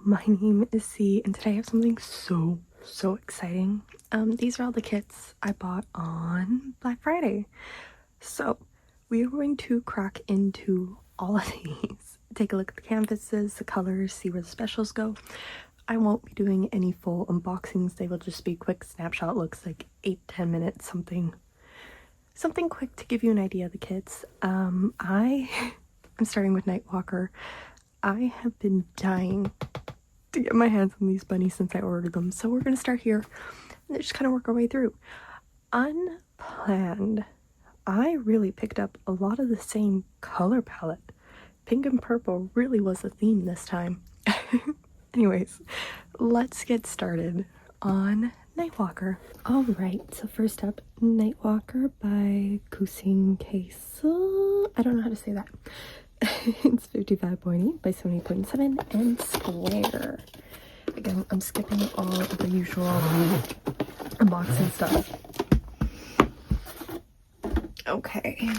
my name is C, and today I have something so exciting. These are all the kits I bought on Black Friday. So we are going to crack into all of these, take a look at the canvases, the colors, see where the specials go. I won't be doing any full unboxings. They will just be quick snapshot looks, like 8-10 minutes, something quick to give you an idea of the kits. I'm starting with Nightwalker. I have been dying to get my hands on these bunnies since I ordered them, so we're gonna start here and just kind of work our way through. Unplanned, I really picked up a lot of the same color palette. Pink and purple really was a theme this time. Anyways, let's get started on Nightwalker. Alright, so first up, Nightwalker by Pixyls. I don't know how to say that. It's 55.8 by 70.7 and square. Again, I'm skipping all of the usual unboxing stuff. Okay.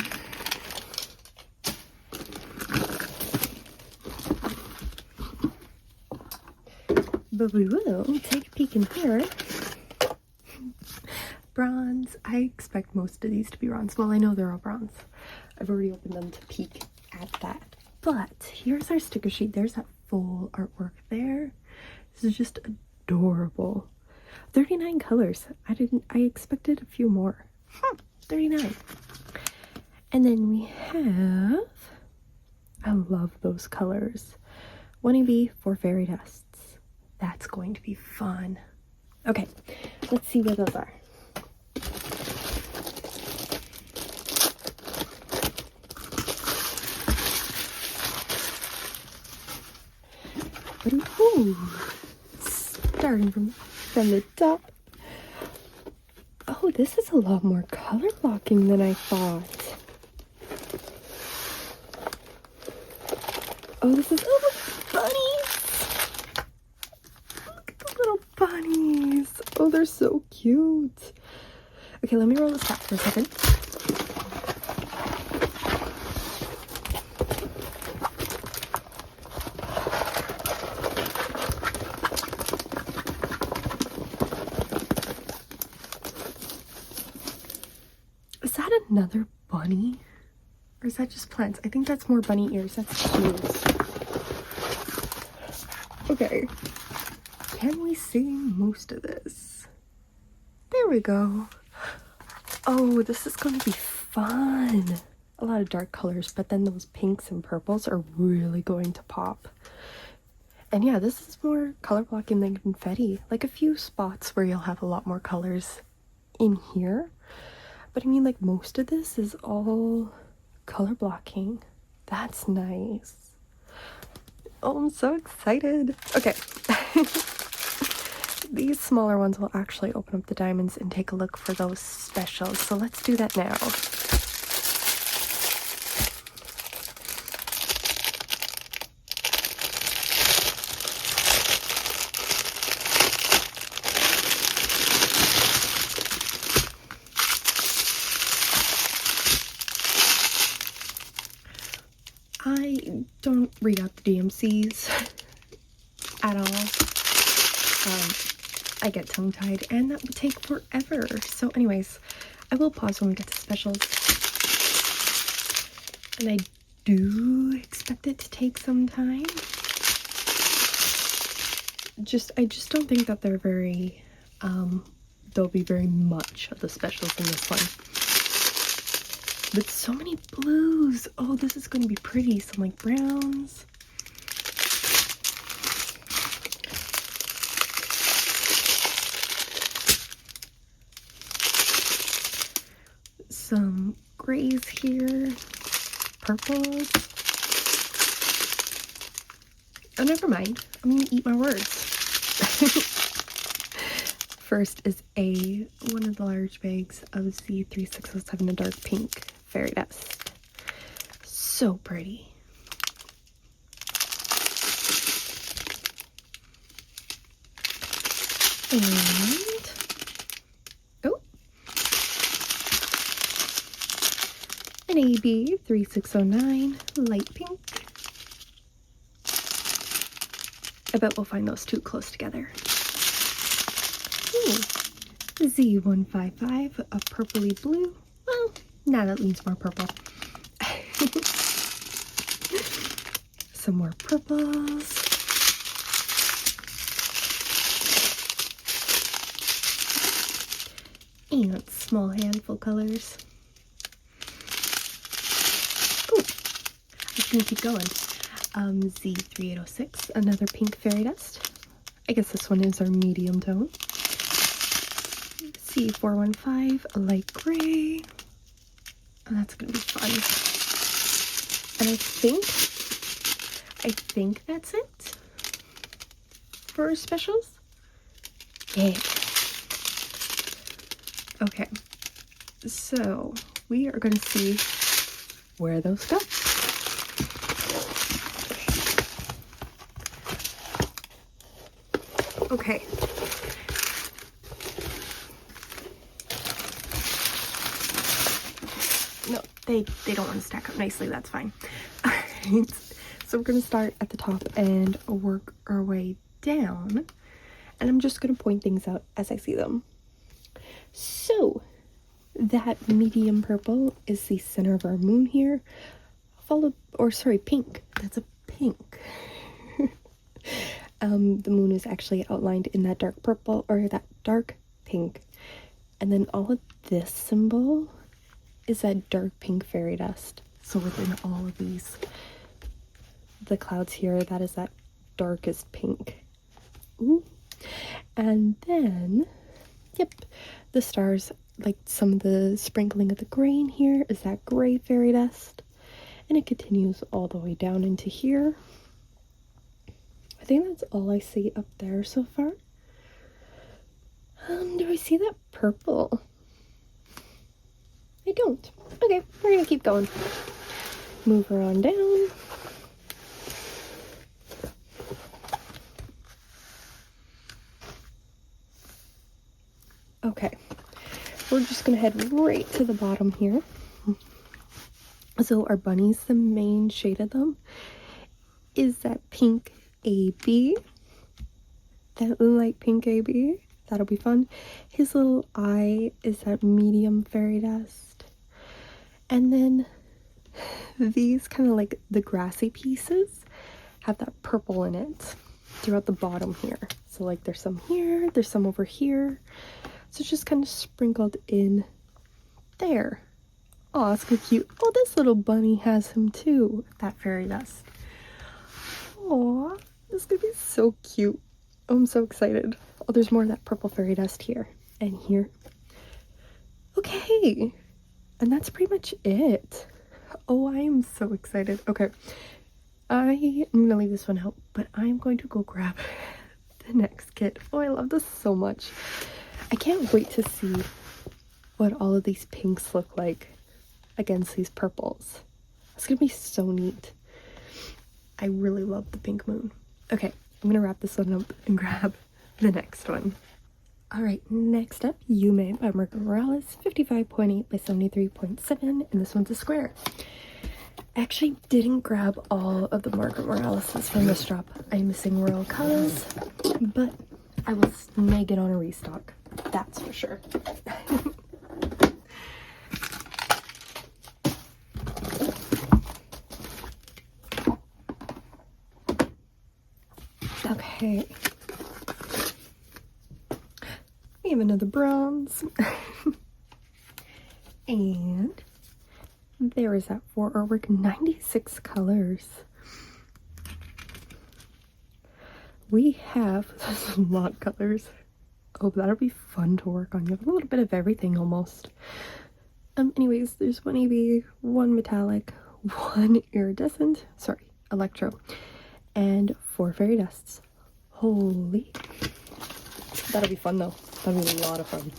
But we will take a peek in here. Bronze. I expect most of these to be bronze. Well, I know they're all bronze. I've already opened them to peek at that. But here's our sticker sheet. There's that full artwork there. This is just adorable. 39 colors. I expected a few more. 39. And then we have, I love those colors. 1AB for fairy dusts. That's going to be fun. Okay, let's see where those are. Ooh, starting from the top. Oh, this is a lot more color blocking than I thought. Oh, this is, oh, bunnies! Look at the little bunnies. Oh, they're so cute. Okay, let me roll this back for a second. Is that another bunny? Or is that just plants? I think that's more bunny ears. That's cute. Okay. Can we see most of this? There we go. Oh, this is going to be fun. A lot of dark colors, but then those pinks and purples are really going to pop. And yeah, this is more color blocking than confetti. Like a few spots where you'll have a lot more colors in here. But I mean, like, most of this is all color blocking. That's nice. Oh, I'm so excited. Okay. These smaller ones will actually open up the diamonds and take a look for those specials. So let's do that now. I don't read out the DMCs at all. I get tongue-tied and that would take forever. So anyways, I will pause when we get to specials. And I do expect it to take some time. I just don't think that they're very, there'll be very much of the specials in this one. But so many blues. Oh, this is going to be pretty. Some like browns. Some grays here. Purples. Oh, never mind. I'm going to eat my words. First is one of the large bags of the 3607 in dark pink fairy dust. So pretty. And oh, an AB 3609 light pink. I bet we'll find those two close together. Ooh, Z155, a purpley blue. Well, now that leans more purple. Some more purples. And small handful colors. Ooh, I was gonna keep going. Z3806, another pink fairy dust. I guess this one is our medium tone. C415, a light gray. Oh, that's gonna be fun. And I think that's it for specials. Yay. Okay, so we are gonna see where those go. Okay. No, they don't want to stack up nicely, that's fine. Alright, so we're going to start at the top and work our way down. And I'm just going to point things out as I see them. So, that medium purple is the center of our moon here. Pink. That's a pink. The moon is actually outlined in that dark purple, or that dark pink. And then all of this symbol is that dark pink fairy dust. So within all of these, the clouds here, that is that darkest pink. Ooh. And then, yep, the stars, like some of the sprinkling of the gray in here is that gray fairy dust. And it continues all the way down into here. I think that's all I see up there so far. Do I see that purple? I don't. Okay, we're gonna keep going. Move her on down. Okay, we're just gonna head right to the bottom here. So our bunnies, the main shade of them is that pink AB, that light pink AB. That'll be fun. His little eye is that medium fairy dust. And then these kind of like the grassy pieces have that purple in it throughout the bottom here. So like there's some here, there's some over here. So it's just kind of sprinkled in there. Oh, it's so cute. Oh, this little bunny has him too, that fairy dust. Aw, this is gonna be so cute. Oh, I'm so excited. Oh, there's more of that purple fairy dust here and here. Okay, and that's pretty much it. Oh, I am so excited. Okay, I'm gonna leave this one out, but I'm going to go grab the next kit. Oh, I love this so much. I can't wait to see what all of these pinks look like against these purples. It's gonna be so neat. I really love the pink moon. Okay, I'm gonna wrap this one up and grab the next one. Alright, next up, Yume by Marco Morales, 55.8 by 73.7, and this one's a square. I actually didn't grab all of the Marco Moraleses from this drop. I'm missing Royal Colors, but I will snag it on a restock. That's for sure. Okay. We have another bronze. And there is that for our work, 96 colors. We have a lot of colors. Oh, that'll be fun to work on. You have a little bit of everything almost. Anyways, there's one AB, one metallic, one iridescent, electro, and 4 fairy dusts. Holy. That'll be fun though. That'll be a lot of fun.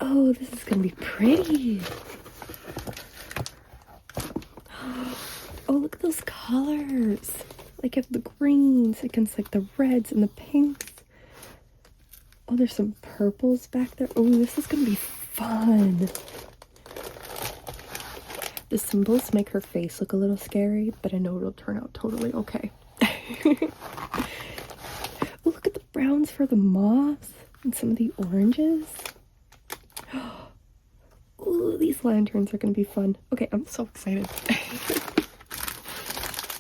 Oh, this is gonna be pretty. Oh, look at those colors. Like, you have the greens against like the reds and the pinks. Oh, there's some purples back there. Oh, this is gonna be fun. The symbols make her face look a little scary, but I know it'll turn out totally okay. Oh, look at the browns for the moths and some of the oranges. Oh, these lanterns are gonna be fun. Okay, I'm so excited.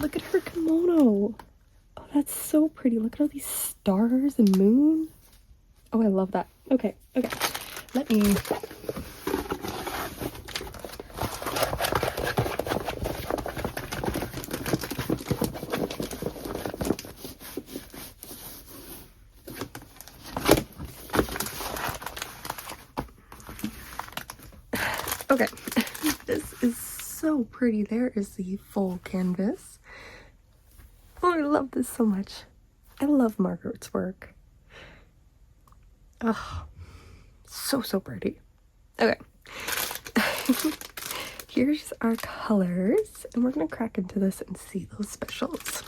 Look at her kimono. Oh, that's so pretty. Look at all these stars and moon. Oh, I love that. Okay, okay. Let me... Okay, this is so pretty. There is the full canvas. Oh, I love this so much. I love Margaret's work. Oh, so pretty. Okay. Here's our colors, and we're gonna crack into this and see those specials.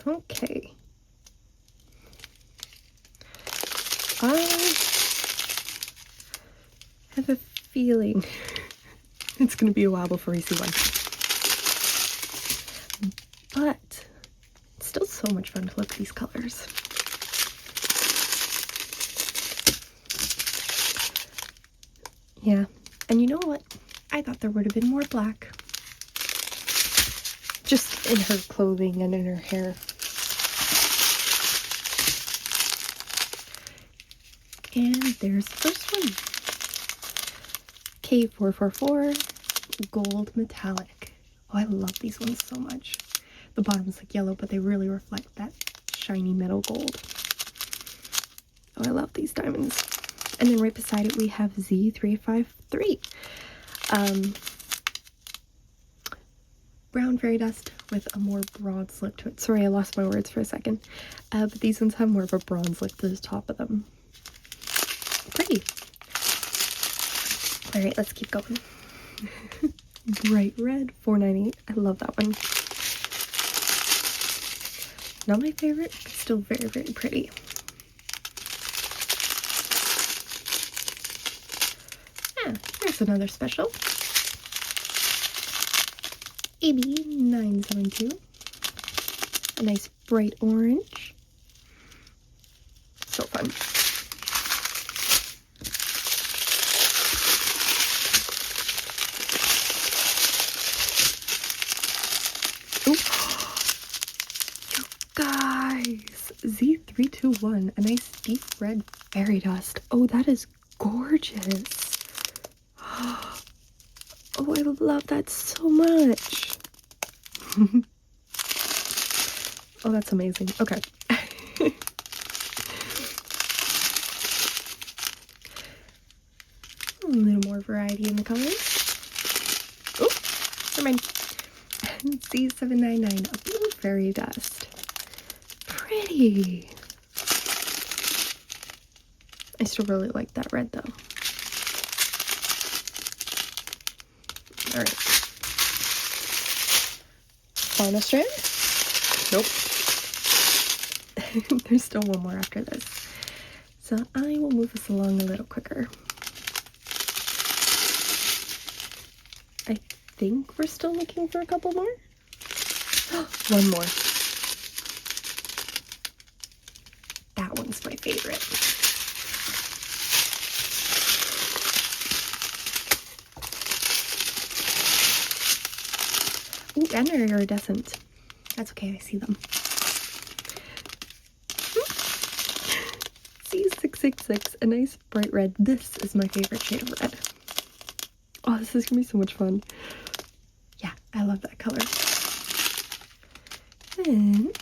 Okay. I have a feeling it's going to be a while before we see one. But it's still so much fun to look at these colors. Yeah, and you know what? I thought there would have been more black. Just in her clothing and in her hair. And there's the first one. K444 Gold Metallic. Oh, I love these ones so much. The bottom's like yellow, but they really reflect that shiny metal gold. Oh, I love these diamonds. And then right beside it we have Z353. Brown fairy dust with a more broad slip to it. Sorry, I lost my words for a second. But these ones have more of a bronze look to the top of them. Pretty. Alright, let's keep going. Bright red, 498. I love that one. Not my favorite, but still very pretty. Yeah, here's another special. AB972. A nice bright orange. So fun. Guys, Z321, a nice deep red fairy dust. Oh, that is gorgeous. Oh, I love that so much. Oh, that's amazing. Okay. A little more variety in the colors. Oh, never mind. C799, a blue fairy dust. Pretty. I still really like that red though. Alright. Fauna strand? Nope. There's still one more after this. So I will move this along a little quicker. I think we're still looking for a couple more. One more. That one's my favorite. Ooh, and they're iridescent. That's okay, I see them. C666, a nice bright red. This is my favorite shade of red. Oh, this is gonna be so much fun. Yeah, I love that color. Then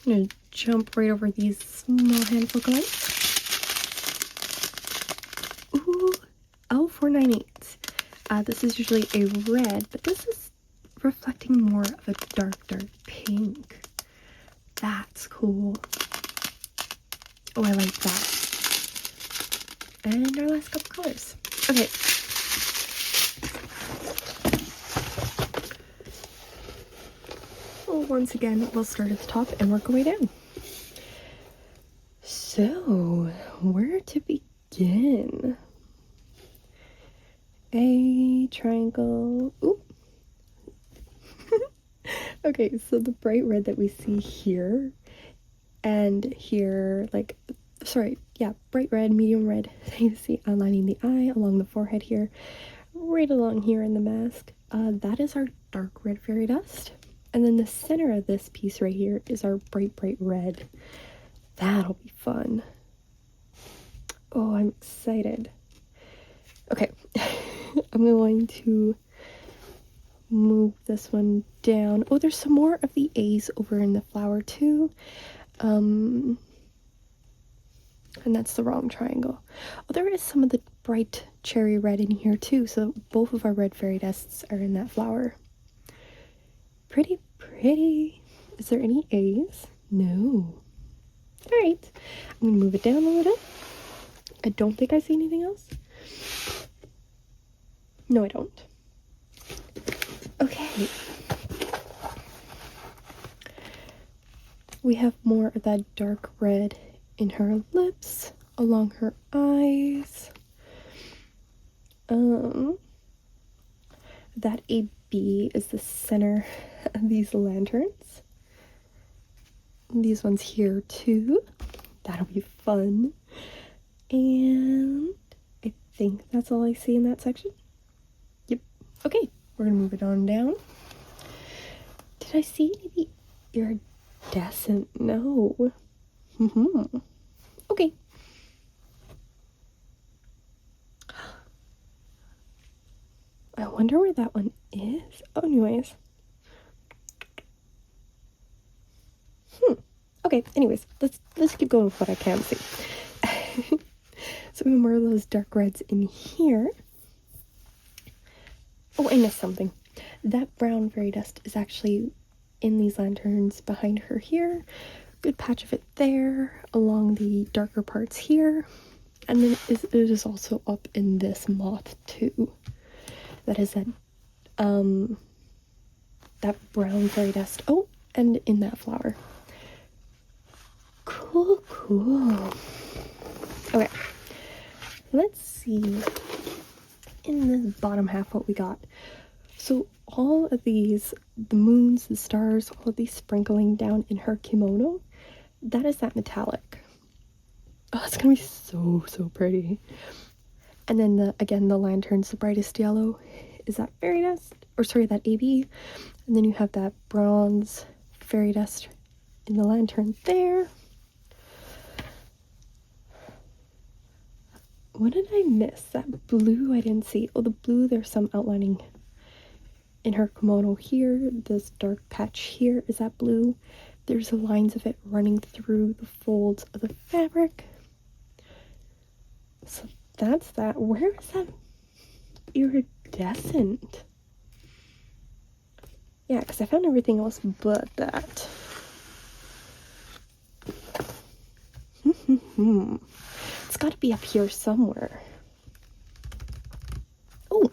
I'm gonna jump right over these small handful of lights. Ooh, L498. This is usually a red, but this is reflecting more of a dark pink. That's cool. Oh, I like that. And our last couple colors. Okay. Well, once again, we'll start at the top and work our way down. So, where to begin? A triangle. Ooh. Okay, so the bright red that we see here and here, like, sorry, yeah, bright red, medium red, you see outlining the eye along the forehead here, right along here in the mask. That is our dark red fairy dust. And then the center of this piece right here is our bright red. That'll be fun. Oh, I'm excited. Okay, I'm going to move this one down. Oh, there's some more of the A's over in the flower too. And that's the wrong triangle. Oh, there is some of the bright cherry red in here too, so both of our red fairy dusts are in that flower. Pretty. Is there any A's? No. All right, I'm gonna move it down a little. I don't think I see anything else. No, I don't. Okay. We have more of that dark red in her lips, along her eyes. That AB is the center of these lanterns. These ones here too. That'll be fun. And I think that's all I see in that section. Yep. Okay, we're gonna move it on down. Did I see any iridescent? No. Okay. I wonder where that one is. Oh, anyways. Okay, anyways, let's keep going with what I can see. So we have more of those dark reds in here. Oh, I missed something. That brown fairy dust is actually in these lanterns behind her here. Good patch of it there, along the darker parts here. And then it is also up in this moth too. That is that brown fairy dust. Oh, and in that flower. Cool. Okay, let's see in this bottom half what we got. So all of these, the moons, the stars, all of these sprinkling down in her kimono, that is that metallic. Oh, it's gonna be so pretty. And then again, the lanterns, the brightest yellow is that fairy dust, or sorry, that AB. And then you have that bronze fairy dust in the lantern there. What did I miss? That blue I didn't see. Oh, the blue, there's some outlining in her kimono here. This dark patch here is that blue. There's the lines of it running through the folds of the fabric. So that's that. Where is that iridescent? Yeah, because I found everything else but that. It's got to be up here somewhere. Oh,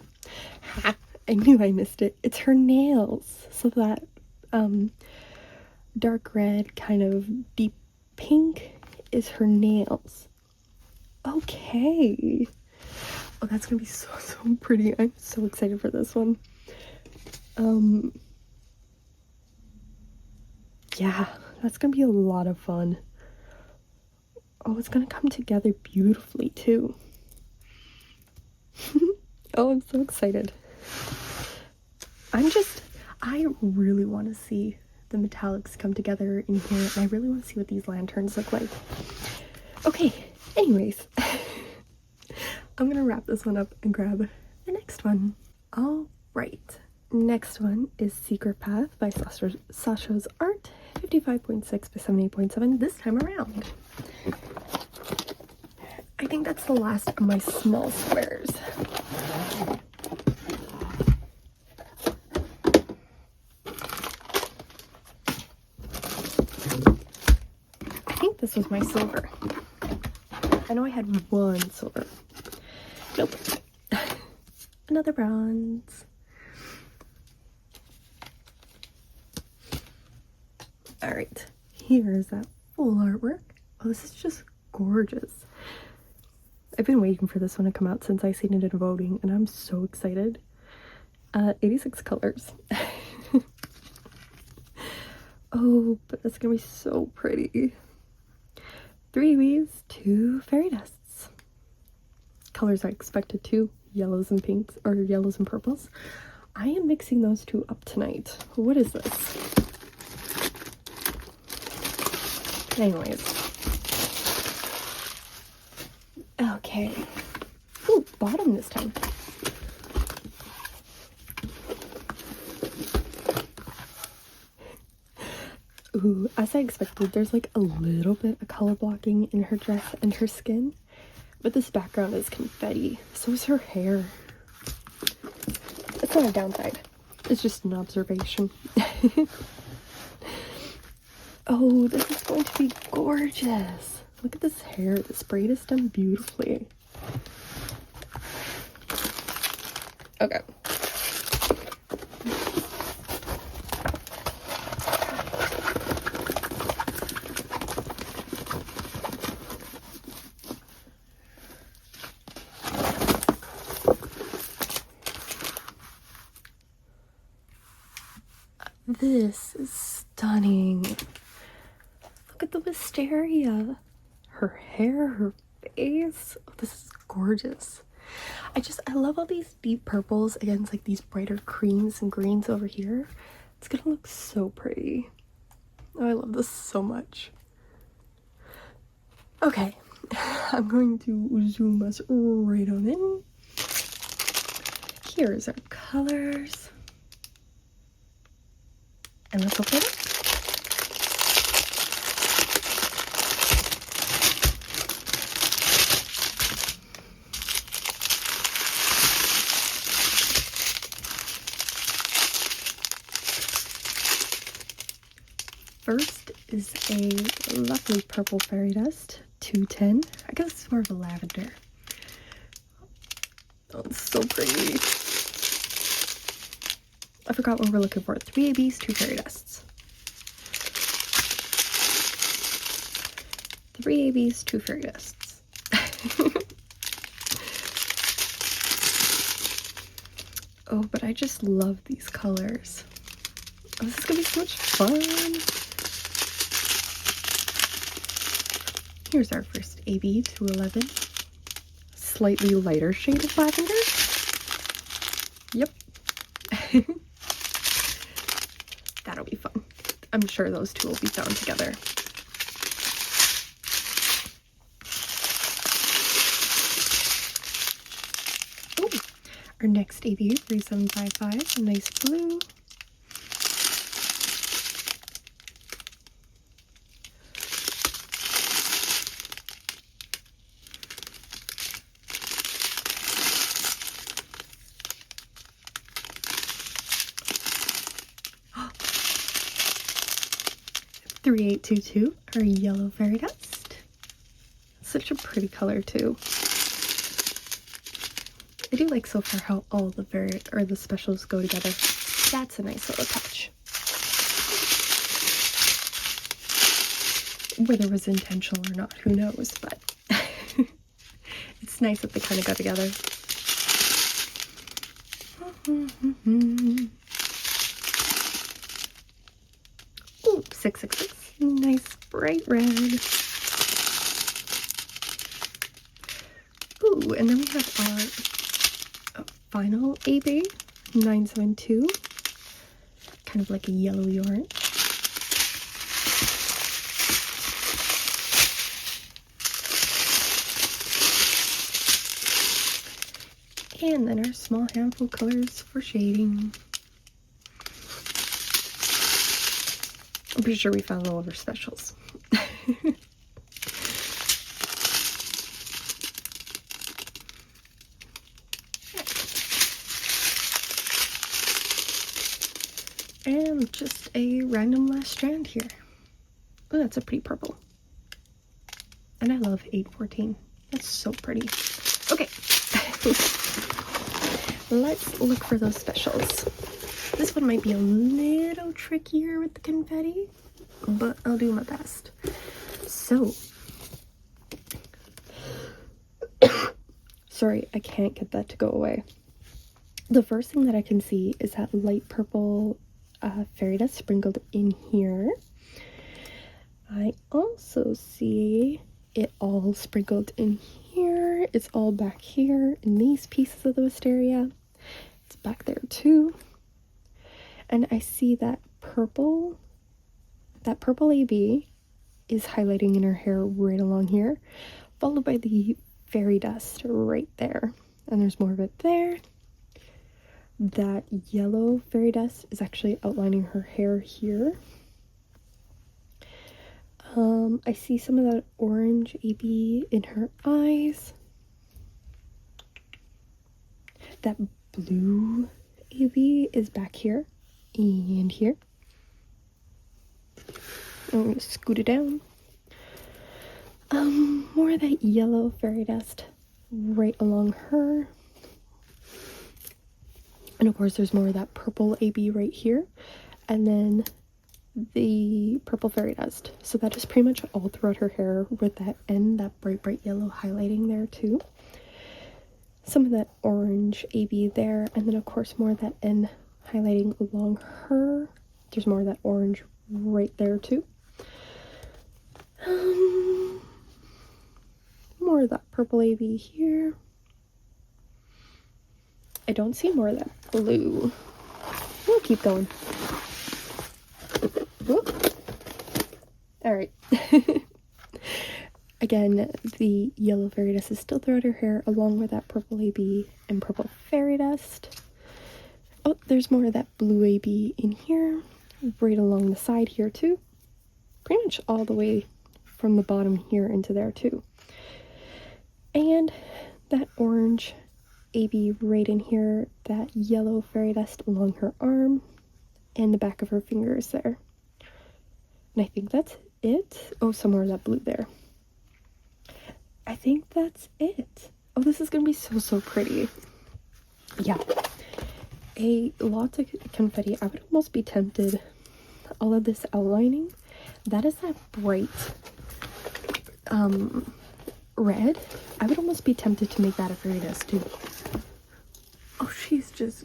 I knew I missed it. It's her nails. So that dark red, kind of deep pink is her nails. Okay. Oh, that's gonna be so pretty. I'm so excited for this one. Yeah, that's gonna be a lot of fun. Oh, it's gonna come together beautifully too. Oh, I'm so excited. I really want to see the metallics come together in here, and I really want to see what these lanterns look like. Okay, anyways, I'm gonna wrap this one up and grab the next one. All right, next one is Secret Path by Sasha's Art, 55.6 by 78.7 this time around. I think that's the last of my small squares. this was my silver. I know I had one silver. Nope. Another bronze. Alright, here's that full artwork. Oh, this is just gorgeous. I've been waiting for this one to come out since I seen it in voting, and I'm so excited. 86 colors. Oh, but that's gonna be so pretty. 3 ABs, 2 fairy dusts. Colors I expected, 2 yellows and pinks, or yellows and purples. I am mixing those 2 up tonight. What is this? Anyways. Okay. Ooh, bottom this time. Ooh, as I expected, there's like a little bit of color blocking in her dress and her skin, but this background is confetti. So is her hair. It's not a downside. It's just an observation. Oh, this is going to be gorgeous. Look at this hair. This braid is done beautifully. Okay. This is stunning. Look at the wisteria. Her hair, her face. Oh, this is gorgeous. I love all these deep purples against like these brighter creams and greens over here. It's gonna look so pretty. Oh, I love this so much. Okay, I'm going to zoom us right on in. Here's our colors. And let's open it. First is a lovely purple fairy dust, 210. I guess it's more of a lavender. Oh, it's so pretty. I forgot what we're looking for. 3 ABs, 2 fairy dusts. 3 ABs, 2 fairy dusts. Oh, but I just love these colors. Oh, this is gonna be so much fun. Here's our first AB, 211. Slightly lighter shade of lavender. Yep. That'll be fun. I'm sure those two will be found together. Ooh. Our next AB, 3755, a nice blue. $3822, our yellow fairy dust. Such a pretty color too. I do like so far how all the specials go together. That's a nice little touch. Whether it was intentional or not, who knows, but it's nice that they kind of got together. Ooh, 666. Nice bright red. Ooh, and then we have our final AB, 972. Kind of like a yellowy orange. And then our small handful colors for shading. I'm pretty sure we found all of our specials. And just a random last strand here. Oh, that's a pretty purple. And I love 814. That's so pretty. Okay. Let's look for those specials. This one might be a little trickier with the confetti, but I'll do my best. So, sorry, I can't get that to go away. The first thing that I can see is that light purple fairy dust sprinkled in here. I also see it all sprinkled in here. It's all back here in these pieces of the wisteria. It's back there too. And I see that purple AB is highlighting in her hair right along here, followed by the fairy dust right there. And there's more of it there. That yellow fairy dust is actually outlining her hair here. I see some of that orange AB in her eyes. That blue AB is back here and here. I'm going to scoot it down. More of that yellow fairy dust right along her. And of course there's more of that purple AB right here. And then the purple fairy dust. So that is pretty much all throughout her hair with that end, that bright yellow highlighting there too. Some of that orange AB there, and then of course more of that end highlighting along her. There's more of that orange right there too. More of that purple AB here. I don't see more of that blue. We'll keep going. Alright. Again, the yellow fairy dust is still throughout her hair, along with that purple AB and purple fairy dust. Oh, there's more of that blue AB in here, right along the side here too. Pretty much all the way from the bottom here into there too. And that orange AB right in here, that yellow fairy dust along her arm and the back of her fingers there. And I think that's it. Oh, some more of that blue there. I think that's it. Oh, this is gonna be so pretty. Yeah. Lots of confetti. I would almost be tempted. All of this outlining, that is that bright red. I would almost be tempted to make that a fairy dust too. Oh, she's just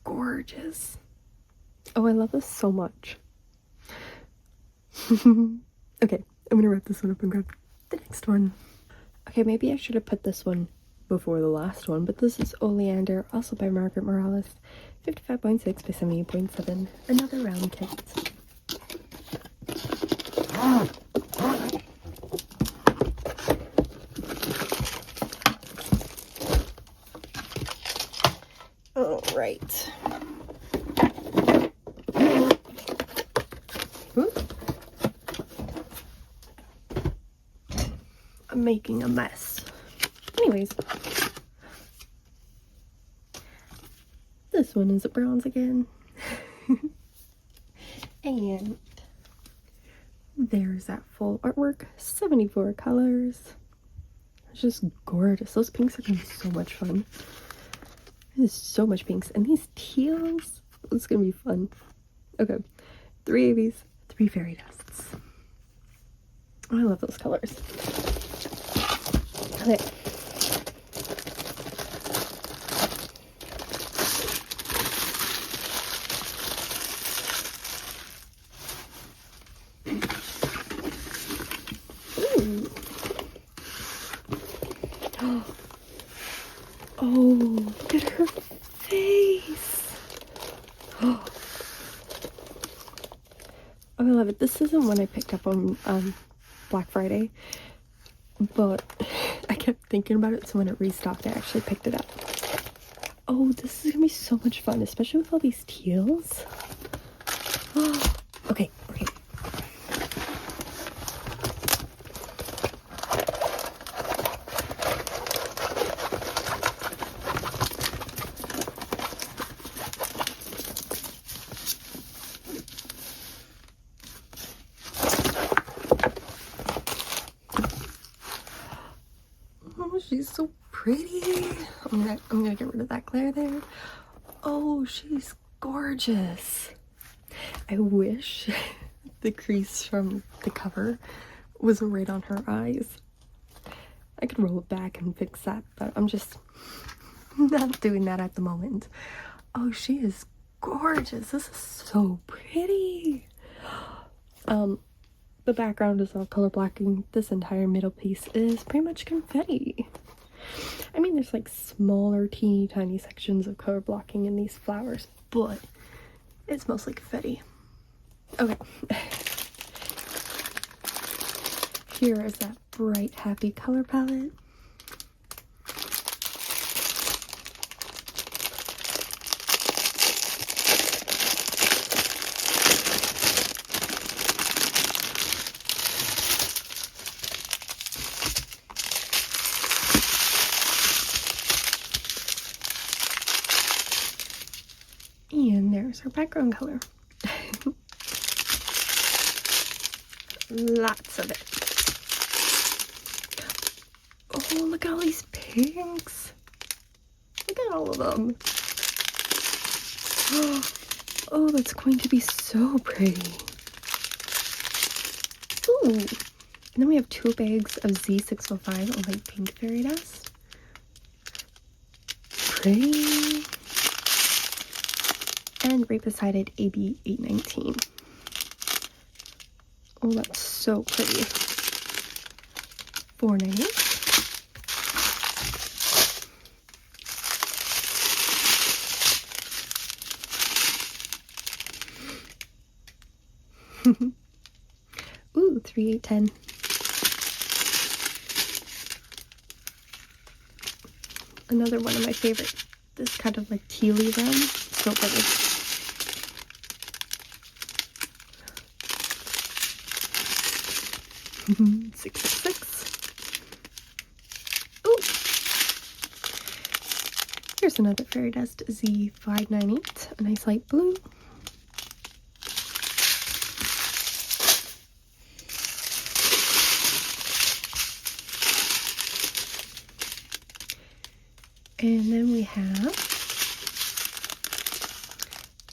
gorgeous. Oh, I love this so much. Okay, I'm gonna wrap this one up and grab the next one. Okay, maybe I should have put this one before the last one, but this is Oleander, also by Margaret Morales, 55.6 by 78.7, another round kit. All right. I'm making a mess. Anyways, this one is a bronze again. And there's that full artwork, 74 colors. It's just gorgeous. Those pinks are gonna be so much fun. There's so much pinks. And these teals, it's gonna be fun. Okay, 3 ABs, 3 fairy dusts. Oh, I love those colors. Okay. Oh, look at her face. Oh, I love it. This isn't one I picked up on Black Friday, but I kept thinking about it, so when it restocked, I actually picked it up. Oh, this is gonna be so much fun, especially with all these teals. Oh, okay. I'm gonna get rid of that glare there. Oh, she's gorgeous. I wish the crease from the cover was right on her eyes. I could roll it back and fix that, but I'm just not doing that at the moment. Oh, she is gorgeous. This is so pretty. The background is all color blocking. This entire middle piece is pretty much confetti. I mean, there's like smaller, teeny tiny sections of color blocking in these flowers, but it's mostly confetti. Okay. Here is that bright, happy color palette. And there's our background color. Lots of it. Oh, look at all these pinks. Look at all of them. Oh, that's going to be so pretty. Ooh. And then we have 2 bags of Z605 of light pink fairy dust. Pretty. And right beside it, AB819. Oh, that's so pretty. $4.98. Ooh, 3,810. Another one of my favorite. This kind of like tealy brown. So pretty. $666. Ooh. Here's another fairy dust Z598. A nice light blue. And then we have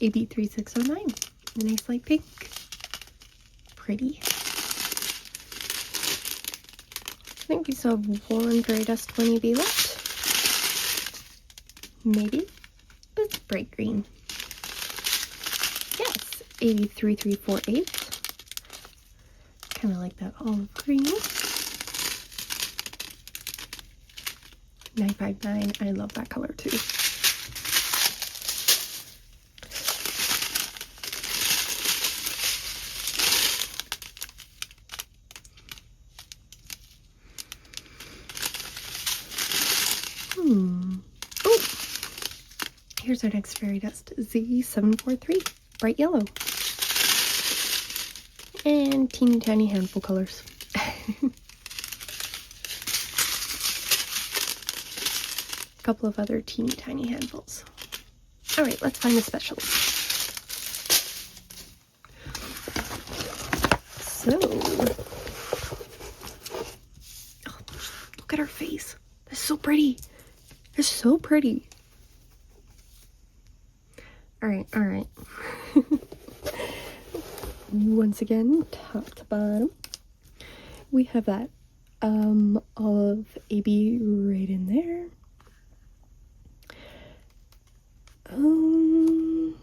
AB3609, a nice light pink. Pretty. I think we still have one fairy dust 20B left. Maybe. It's bright green. Yes, AB3348. Kind of like that olive green. 959. I love that color too. Oh, here's our next fairy dust, Z743, bright yellow, and teeny tiny handful colors. Couple of other teeny tiny handfuls. All right, let's find the specials. So, oh, look at her face. That's so pretty. It's so pretty. All right. Once again, top to bottom, we have that olive AB right in there. Oh,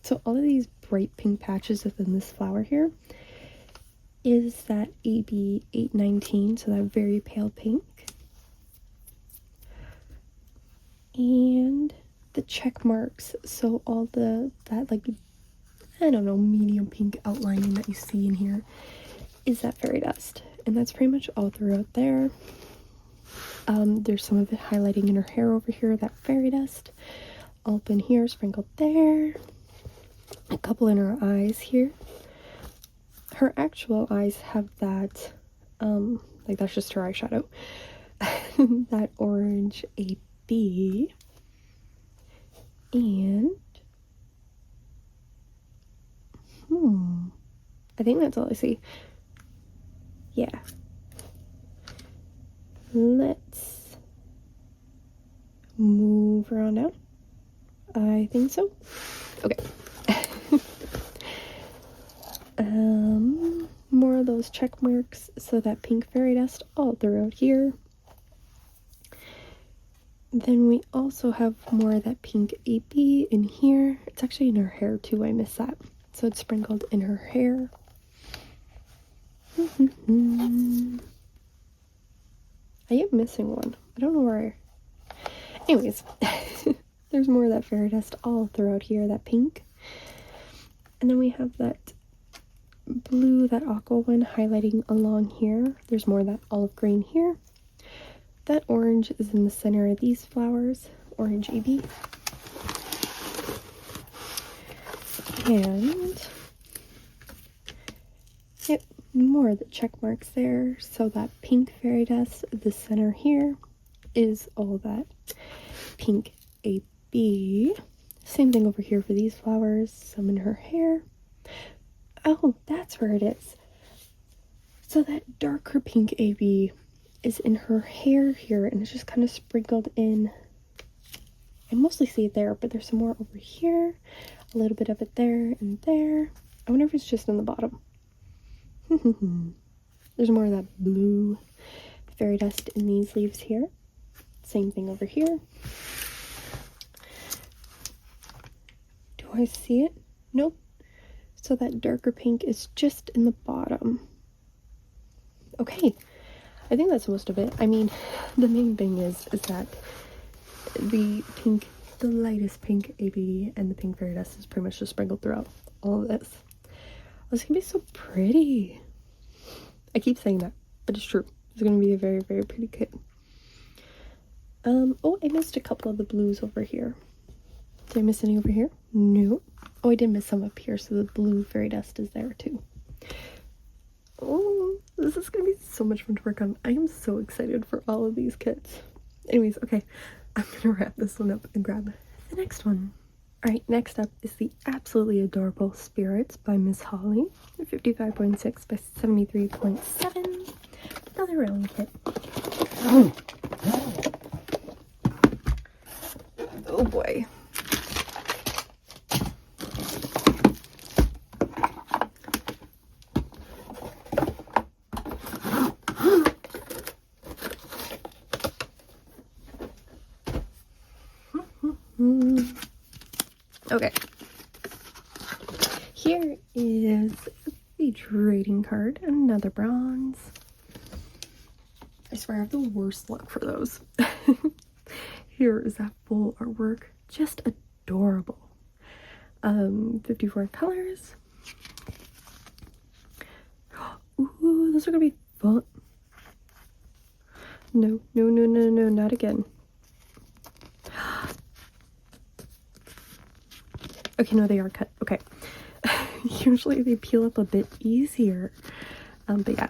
so all of these bright pink patches within this flower here is that AB819, so that very pale pink. And the check marks, so all that like, I don't know, medium pink outlining that you see in here is that fairy dust. And that's pretty much all throughout there. There's some of it highlighting in her hair over here, that fairy dust. All up in here, sprinkled there. A couple in her eyes here. Her actual eyes have that, like that's just her eyeshadow. That orange AB. And, I think that's all I see. Yeah. let's move around now. I think so. Okay. More of those check marks, so that pink fairy dust all throughout here. Then we also have more of that pink AB in here. It's actually in her hair too, I missed that. So it's sprinkled in her hair. I am missing one. I don't know where. Anyways, there's more of that fairy dust all throughout here, that pink. And then we have that blue, that aqua one highlighting along here. There's more of that olive green here. That orange is in the center of these flowers, orange AB. And yep, more of the check marks there. So that pink fairy dust, the center here is all that pink AB. Same thing over here for these flowers, some in her hair. Oh, that's where it is. So that darker pink AB is in her hair here, and it's just kind of sprinkled in. I mostly see it there, but there's some more over here, a little bit of it there and there. I wonder if it's just in the bottom. There's more of that blue fairy dust in these leaves here. Same thing over here. Do I see it? Nope. So that darker pink is just in the bottom. Okay, I think that's most of it. I mean, the main thing is that the pink, the lightest pink AB and the pink fairy dust is pretty much just sprinkled throughout all of this. Oh, it's gonna be so pretty. I keep saying that, but it's true. It's gonna be a very, very pretty kit. Oh, I missed a couple of the blues over here. Did I miss any over here? No. Oh, I did miss some up here, so the blue fairy dust is there too. Oh, this is gonna be so much fun to work on. I am so excited for all of these kits. Anyways, okay, I'm gonna wrap this one up and grab the next one. Alright, next up is the absolutely adorable Spirits by Miss Holly. 55.6 by 73.7. Another railing kit. Oh boy. Okay, here is the trading card, another bronze. I swear I have the worst luck for those. Here is that full artwork, just adorable. 54 colors. Ooh, those are gonna be fun. No, not again. Okay, no, they are cut. Okay. Usually they peel up a bit easier. But yeah.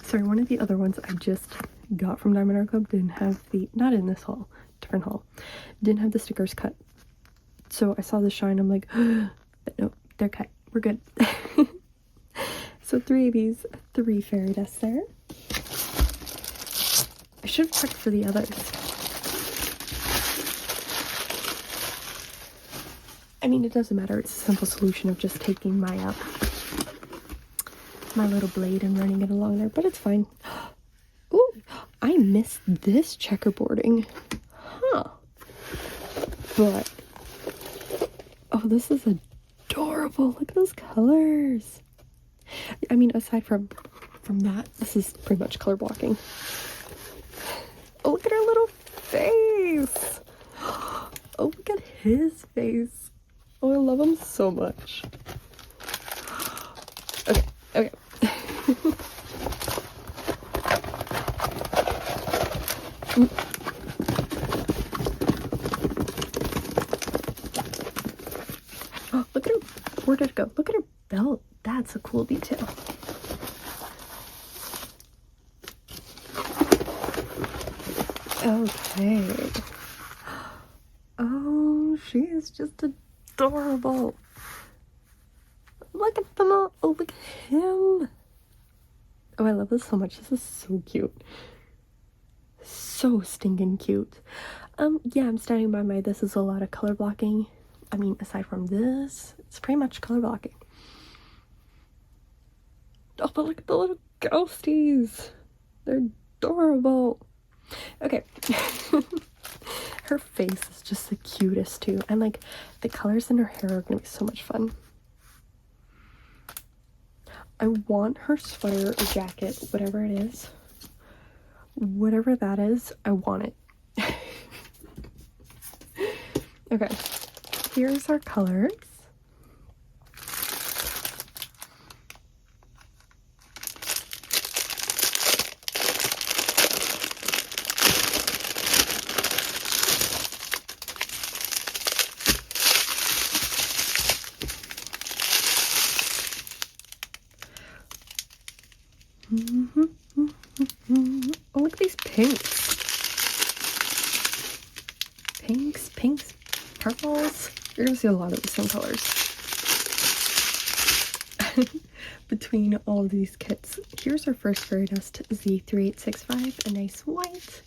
Sorry, one of the other ones I just got from DiamondArtClub didn't have the, not in this haul, different haul, didn't have the stickers cut. So I saw the shine, I'm like, but no, they're cut. We're good. So 3 of these, 3 fairy dusts there. I should have checked for the others. I mean, it doesn't matter. It's a simple solution of just taking my my little blade and running it along there, but it's fine. Ooh, I missed this checkerboarding. Huh. But, oh, this is adorable. Look at those colors. I mean, aside from that, this is pretty much color blocking. Oh, look at her little face. Oh, look at his face. Oh, I love him so much. Okay. Oh, look at her. Where did it go? Look at her belt. That's a cool detail. Okay. Oh, she is just adorable. Look at them all. Oh, look at him. Oh, I love this so much. This is so cute. So stinking cute. Yeah, I'm standing by my this is a lot of color blocking. I mean, aside from this, it's pretty much color blocking. Oh, but look at the little ghosties. They're adorable. Okay. Her face is just the cutest too. And like the colors in her hair are gonna be so much fun. I want her sweater or jacket, whatever it is. Whatever that is, I want it. Okay, here's our colors. Oh, look at these pinks. Pinks, purples. You're gonna see a lot of the same colors. Between all of these kits, here's our first Fairy Dust Z3865, a nice white.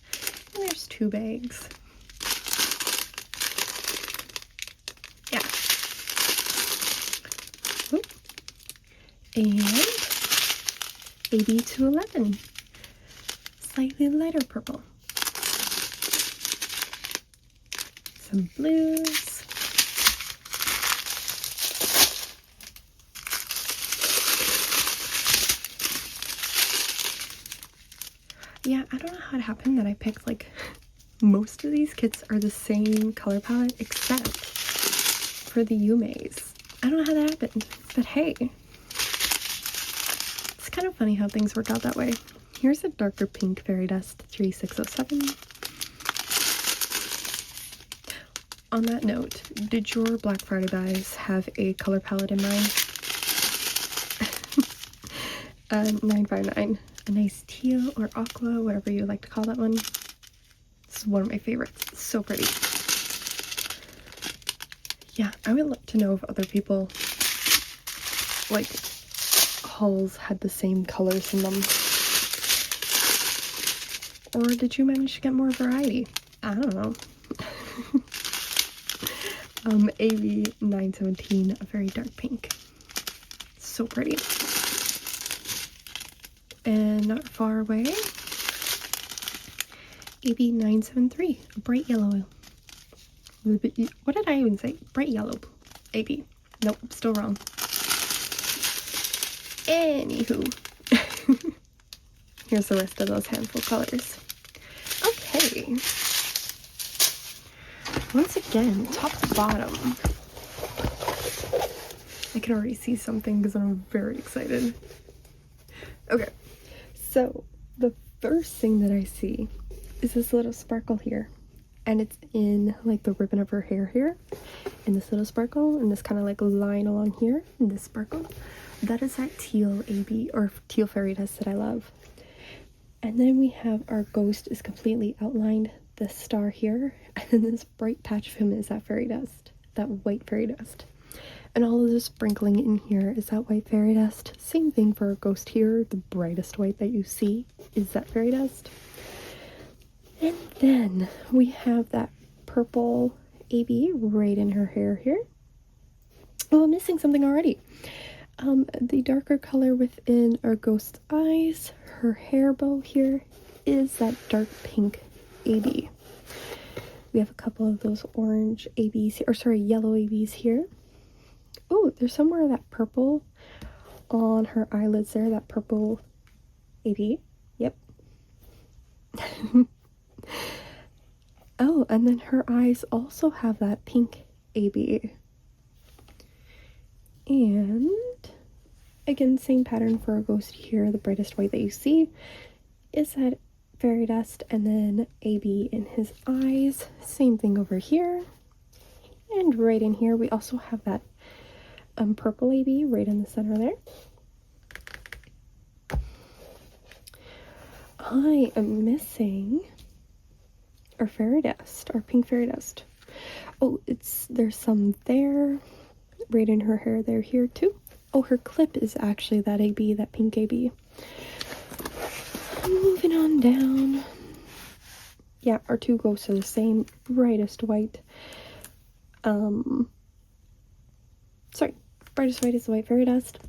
And there's 2 bags. Yeah. Oop. And AB211, slightly lighter purple. Some blues. Yeah, I don't know how it happened that I picked like most of these kits are the same color palette except for the Yumeis. I don't know how that happened, but hey. It's kind of funny how things work out that way. Here's a darker pink Fairy Dust 3607. On that note, did your Black Friday buys have a color palette in mind? 959. A nice teal or aqua, whatever you like to call that one. This is one of my favorites. It's so pretty. Yeah, I would love to know if other people, like, hauls had the same colors in them. Or did you manage to get more variety? I don't know. AB917, a very dark pink. So pretty. And not far away, AB973, a bright yellow. What did I even say? Bright yellow. AB. Nope, still wrong. Anywho. Here's the rest of those handful colors. Okay. Once again, top to bottom. I can already see something because I'm very excited. Okay, so the first thing that I see is this little sparkle here. And it's in like the ribbon of her hair here. And this little sparkle and this kind of like line along here. And this sparkle. That is that teal AB or teal Fairy Dust that I love. And then we have our ghost is completely outlined, this star here, and then this bright patch of him is that Fairy Dust, that white Fairy Dust. And all of this sprinkling in here is that white Fairy Dust. Same thing for our ghost here, the brightest white that you see is that Fairy Dust. And then we have that purple AB right in her hair here. Oh, I'm missing something already. The darker color within our ghost's eyes, her hair bow here, is that dark pink AB. We have a couple of those orange ABs, or sorry, yellow ABs here. Oh, there's somewhere that purple on her eyelids there, that purple AB. Yep. Oh, and then her eyes also have that pink AB. And again, same pattern for our ghost here. The brightest white that you see is that Fairy Dust, and then AB in his eyes. Same thing over here. And right in here, we also have that purple AB right in the center there. I am missing our Fairy Dust, our pink Fairy Dust. Oh, there's some there, right in her hair there here too. Oh, her clip is actually that AB, that pink AB. Moving on down. yeah, our two ghosts are the same, brightest white. Sorry, brightest white is the white fairy dust.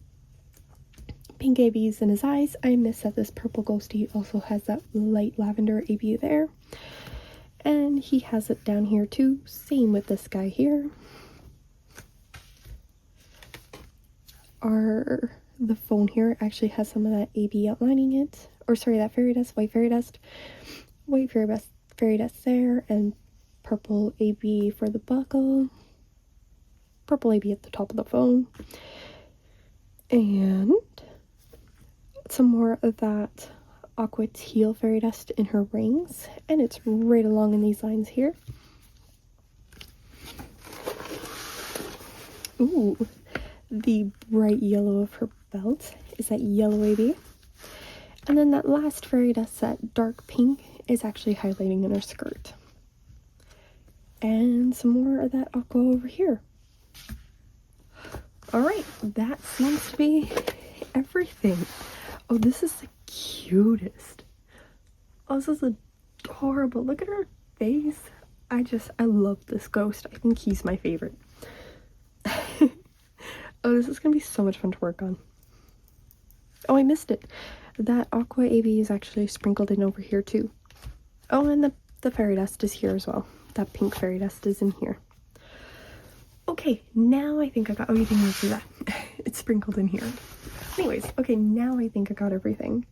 Pink ABs in his eyes. I miss that this purple ghosty also has that light lavender AB there. And he has it down here too. Same with this guy here. The phone here actually has some of that AB outlining it. Or sorry, that fairy dust, white fairy dust. White fairy dust there. And purple AB for the buckle. Purple AB at the top of the phone. And some more of that aqua teal fairy dust in her rings, and it's right along in these lines here. Ooh, the bright yellow of her belt is that yellow AB, and then that last fairy dust, that dark pink, is actually highlighting in her skirt. And some more of that aqua over here. All right, that seems to be everything. Oh, this is the cutest. Oh, this is adorable. Look at her face. I love this ghost. I think he's my favorite. Oh, this is gonna be so much fun to work on. Oh, I missed it. That aqua AB is actually sprinkled in over here too. Oh, and the fairy dust is here as well. That pink fairy dust is in here. Okay, now I think I got, oh, you didn't even see that. It's sprinkled in here. Anyways, okay, now I think I got everything.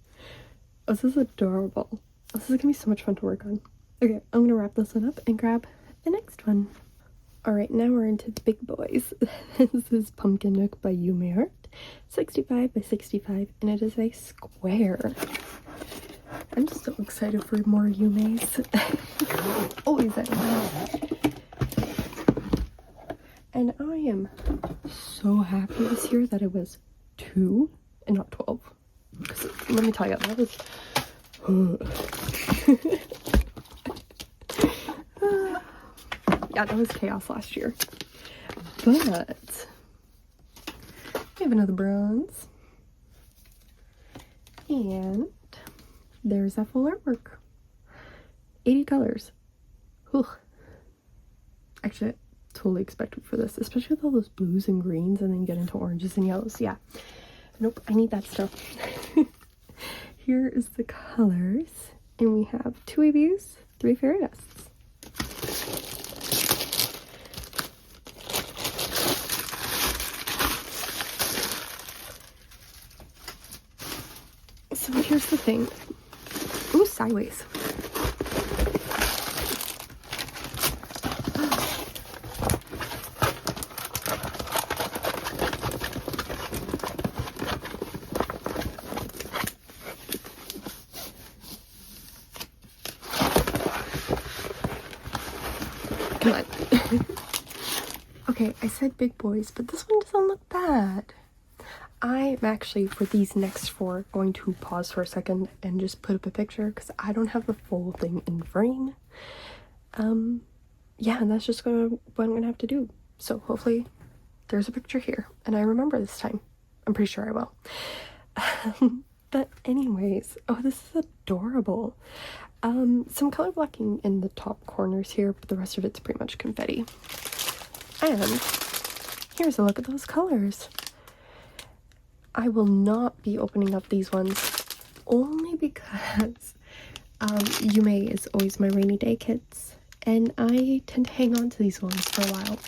Oh, this is adorable. This is gonna be so much fun to work on. Okay, I'm gonna wrap this one up and grab the next one. Alright, now we're into the big boys. This is Pumpkin Nook by Diamondart, 65 by 65, and it is a square. I'm so excited for more Yume's. Always that. And I am so happy this year that it was 2 and not 12. Because let me tell you, that was yeah, that was chaos last year. But we have another bronze. And there's that full artwork. 80 colors. Whew. Actually, totally expected for this, especially with all those blues and greens, and then get into oranges and yellows. Yeah, nope, I need that stuff. Here is the colors, and we have 2 ABs, 3 fairy dusts. So here's the thing. Ooh, sideways. Come on. Okay, I said big boys, but this one doesn't look bad. I'm actually, for these next 4, going to pause for a second and just put up a picture because I don't have the full thing in frame. Yeah, and that's just what I'm gonna have to do. So hopefully there's a picture here and I remember this time. I'm pretty sure I will. But anyways, oh, this is adorable. Some color blocking in the top corners here, but the rest of it's pretty much confetti. And here's a look at those colors. I will not be opening up these ones only because Yume is always my rainy day kits, and I tend to hang on to these ones for a while.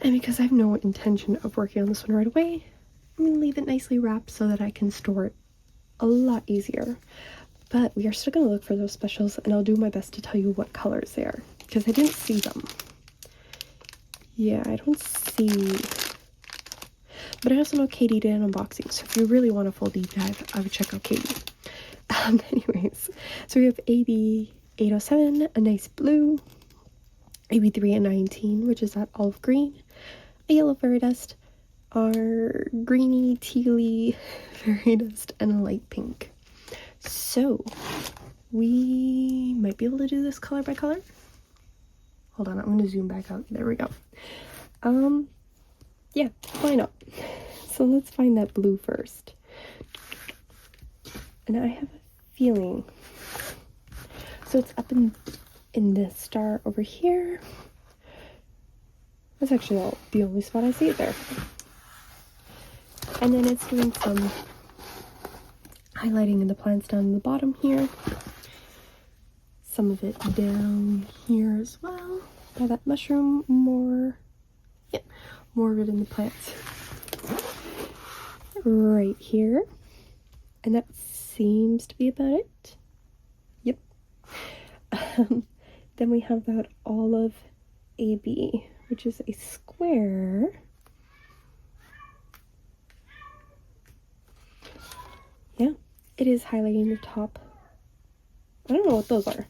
And because I have no intention of working on this one right away, I'm going to leave it nicely wrapped so that I can store it a lot easier. But we are still going to look for those specials, and I'll do my best to tell you what colors they are, because I didn't see them. Yeah, I don't see... But I also know Katie did an unboxing, so if you really want a full deep dive, I would check out Katie. Anyways, so we have AB 807, a nice blue, AB 319, which is that olive green, a yellow fairy dust, our greeny, tealy fairy dust, and a light pink. So, we might be able to do this color by color. Hold on, I'm going to zoom back out. There we go. Yeah, why not? So let's find that blue first. And I have a feeling. So it's up in this star over here. That's actually the only spot I see it there. And then it's doing some highlighting in the plants down in the bottom here. Some of it down here as well. By that mushroom, more of it in the plants. Right here. And that seems to be about it. Yep. Then we have that olive AB, which is a square. Yeah, it is highlighting the top. I don't know what those are.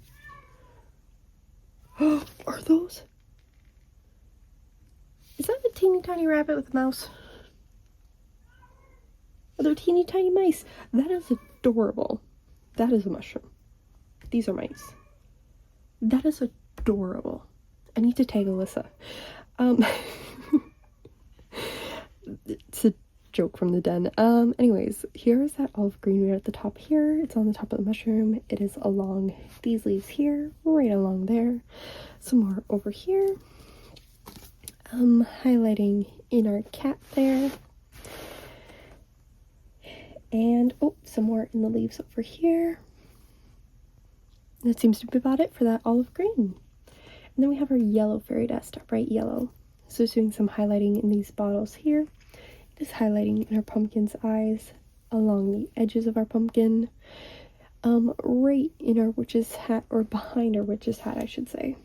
Are those? Is that a teeny tiny rabbit with a mouse? Are there teeny tiny mice? That is adorable. That is a mushroom. These are mice. That is adorable. I need to tag Alyssa. It's a joke from the den. Anyways, here's that olive green right at the top here. It's on the top of the mushroom. It is along these leaves here, right along there. Some more over here. Highlighting in our cat there. And, oh, some more in the leaves over here. That seems to be about it for that olive green. And then we have our yellow fairy dust, our bright yellow. So it's doing some highlighting in these bottles here. It is highlighting in our pumpkin's eyes, along the edges of our pumpkin, right in our witch's hat, or behind our witch's hat, I should say.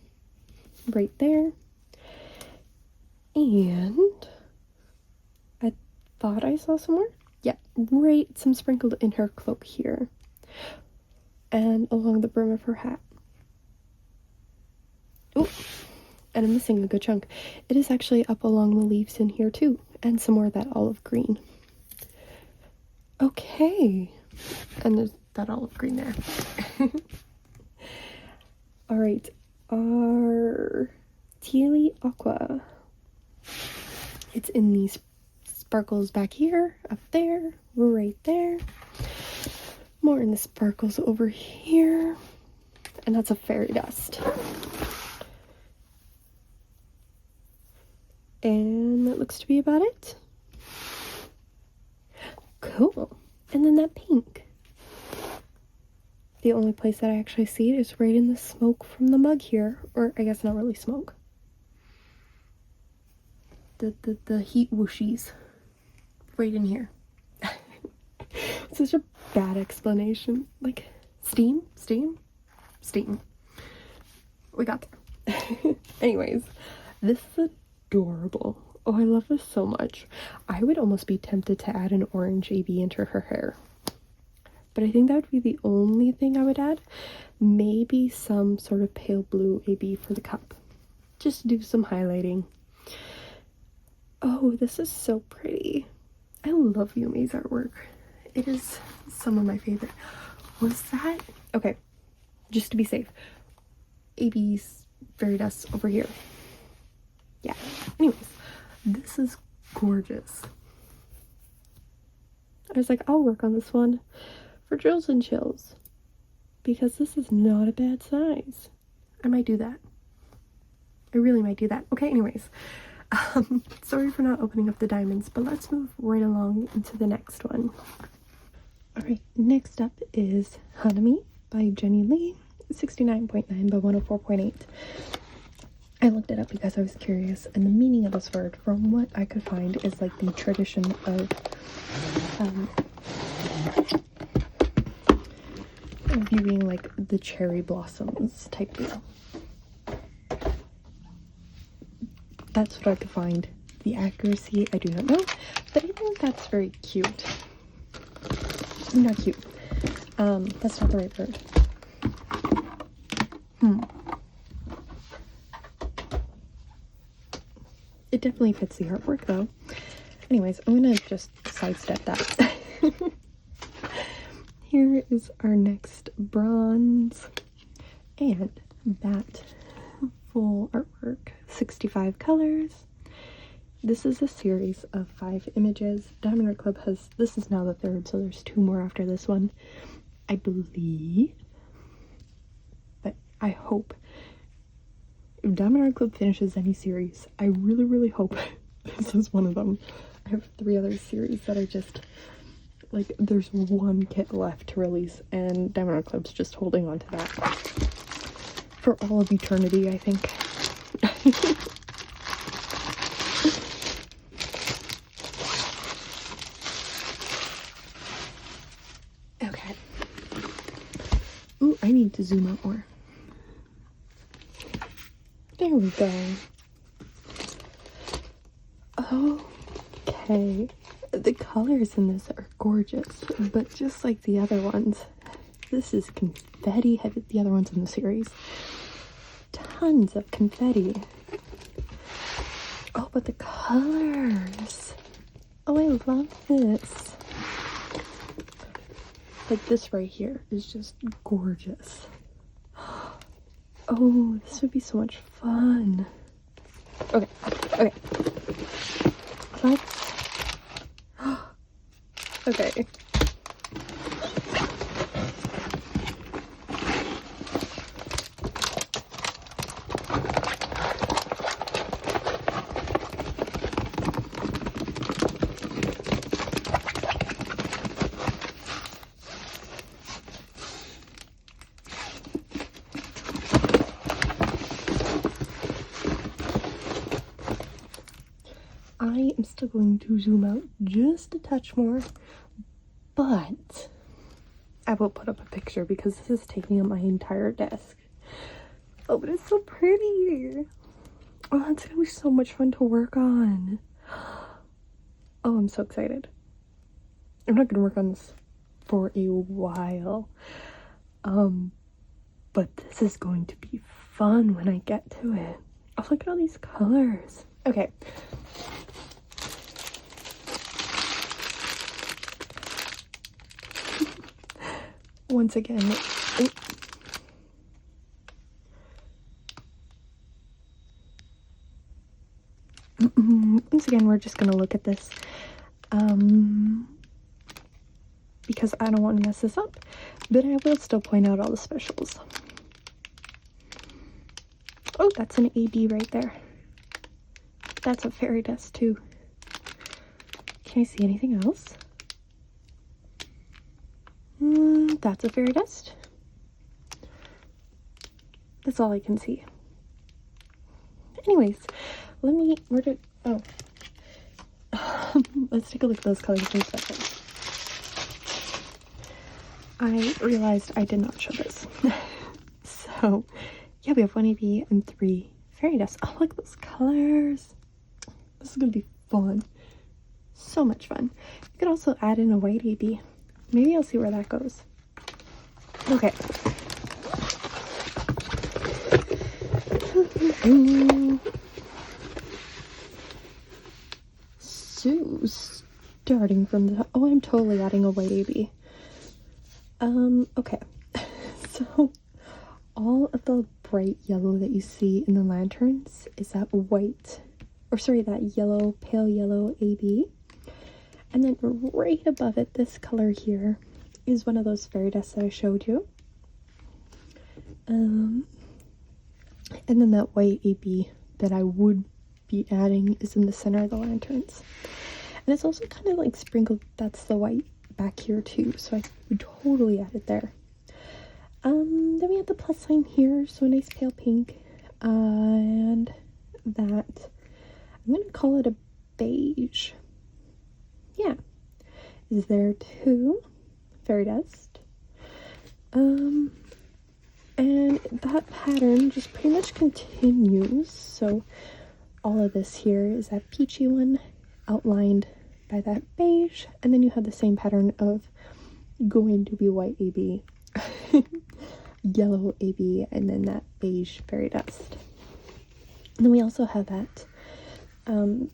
Right there. And I thought I saw some more. Yeah, right, some sprinkled in her cloak here. And along the brim of her hat. Oh, and I'm missing a good chunk. It is actually up along the leaves in here too. And some more of that olive green. Okay. And there's that olive green there. Alright, our Tealy Aqua. It's in these sparkles back here, up there, right there. More in the sparkles over here. And that's a fairy dust. And that looks to be about it. Cool. And then that pink. The only place that I actually see it is right in the smoke from the mug here. Or I guess not really smoke. The heat whooshies. Right in here. Such a bad explanation. Like, steam. We got there. Anyways, this is adorable. Oh, I love this so much. I would almost be tempted to add an orange AB into her hair. But I think that would be the only thing I would add. Maybe some sort of pale blue AB for the cup. Just to do some highlighting. Oh, this is so pretty. I love Yumi's artwork. It is some of my favorite. Was that? Okay, just to be safe. AB's fairy dust over here. Yeah. Anyways, this is gorgeous. I was like, I'll work on this one for drills and chills. Because this is not a bad size. I might do that. I really might do that. Okay, anyways. Sorry for not opening up the diamonds, but let's move right along into the next one. Alright, next up is Hanami by Jenny Lee, 69.9 by 104.8. I looked it up because I was curious, and the meaning of this word, from what I could find, is like the tradition of viewing like the cherry blossoms type deal. That's what I could find. The accuracy, I do not know, but I think that's very cute. Not cute. That's not the right word. It definitely fits the artwork though. Anyways, I'm gonna just sidestep that. Here is our next bronze, and that full artwork, 65 colors. This is a series of 5 images. DiamondArtClub has, this is now the 3rd, so there's 2 more after this one, I believe. But I hope if Diamond Art Club finishes any series, I really, really hope this is one of them. I have 3 other series that I just, like, there's 1 kit left to release, and Diamond Art Club's just holding on to that for all of eternity, I think. Okay. Ooh, I need to zoom out more. There we go. Okay. The colors in this are gorgeous, but just like the other ones, this is confetti heavy. The other ones in the series. Tons of confetti. Oh, but the colors. Oh, I love this. Like this right here is just gorgeous. Oh, this would be so much fun. Okay, okay. Let's... Okay. I am still going to zoom out just a touch more, but I will put up a picture because this is taking up my entire desk. Oh, but it's so pretty. Oh, it's gonna be so much fun to work on. Oh, I'm so excited. I'm not gonna work on this for a while. But this is going to be fun when I get to it. Oh, look at all these colors. Okay. Once again, we're just gonna look at this because I don't want to mess this up, but I will still point out all the specials. Oh, that's an AB right there. That's a fairy dust too. Can I see anything else? That's a fairy dust. That's all I can see. Anyways, oh. Let's take a look at those colors in a second. I realized I did not show this. So, yeah, we have 1 AB and 3 fairy dust. Oh, look at those colors. This is gonna be fun. So much fun. You could also add in a white AB. Maybe I'll see where that goes. Okay. So, starting from the... Oh, I'm totally adding a white AB. Okay. So, all of the bright yellow that you see in the lanterns is that white... Or sorry, that yellow, pale yellow AB. And then right above it, this color here is one of those fairy dusts that I showed you. And then that white AB that I would be adding is in the center of the lanterns. And it's also kind of like sprinkled, that's the white back here too, so I would totally add it there. Then we have the plus sign here, so a nice pale pink. And that, I'm going to call it a beige. Yeah, is there too. Fairy dust. And that pattern just pretty much continues. So all of this here is that peachy one outlined by that beige, and then you have the same pattern of going to be white AB, yellow AB, and then that beige fairy dust. And then we also have that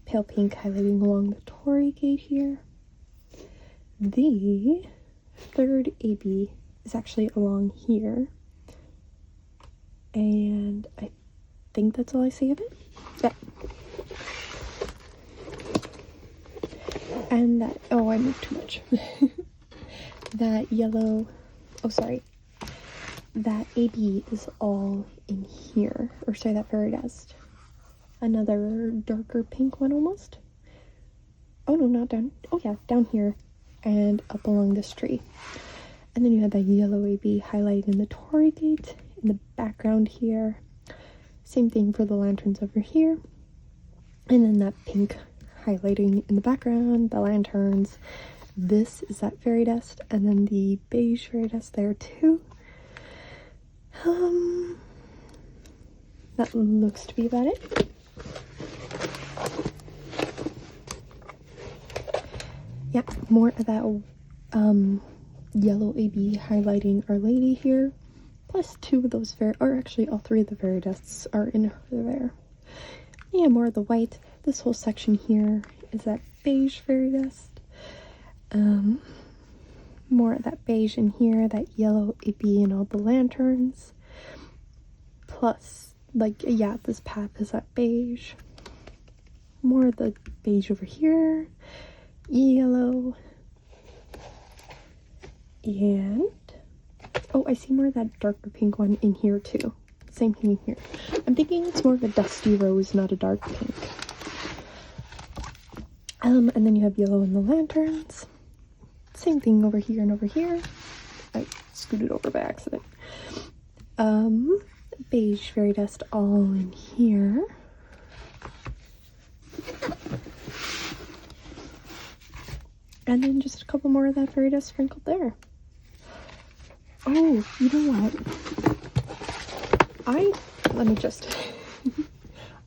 pale pink highlighting along the Tory gate here. The third AB is actually along here, and I think that's all I see of it. Yeah. And that, oh, I moved too much. That yellow, oh sorry, that AB is all in here, or sorry, that fairy dust. Another darker pink one almost. Oh no, not down. Oh yeah, down here and up along this tree. And then you have that yellow AB highlighted in the Torii gate in the background here. Same thing for the lanterns over here. And then that pink highlighting in the background, the lanterns. This is that fairy dust, and then the beige fairy dust there too. That looks to be about it. Yep, more of that yellow AB highlighting Our Lady here. Plus two of those or actually all three of the fairy dusts are in there. Yeah, more of the white. This whole section here is that beige fairy dust. More of that beige in here, that yellow AB in all the lanterns. Plus, like, yeah, this path is that beige. More of the beige over here. Yellow. And, oh, I see more of that darker pink one in here too. Same thing in here. I'm thinking it's more of a dusty rose, not a dark pink. And then you have yellow in the lanterns. Same thing over here and over here. I scooted over by accident. Beige fairy dust all in here. And then just a couple more of that fairy dust sprinkled there. Oh, you know what? Let me just,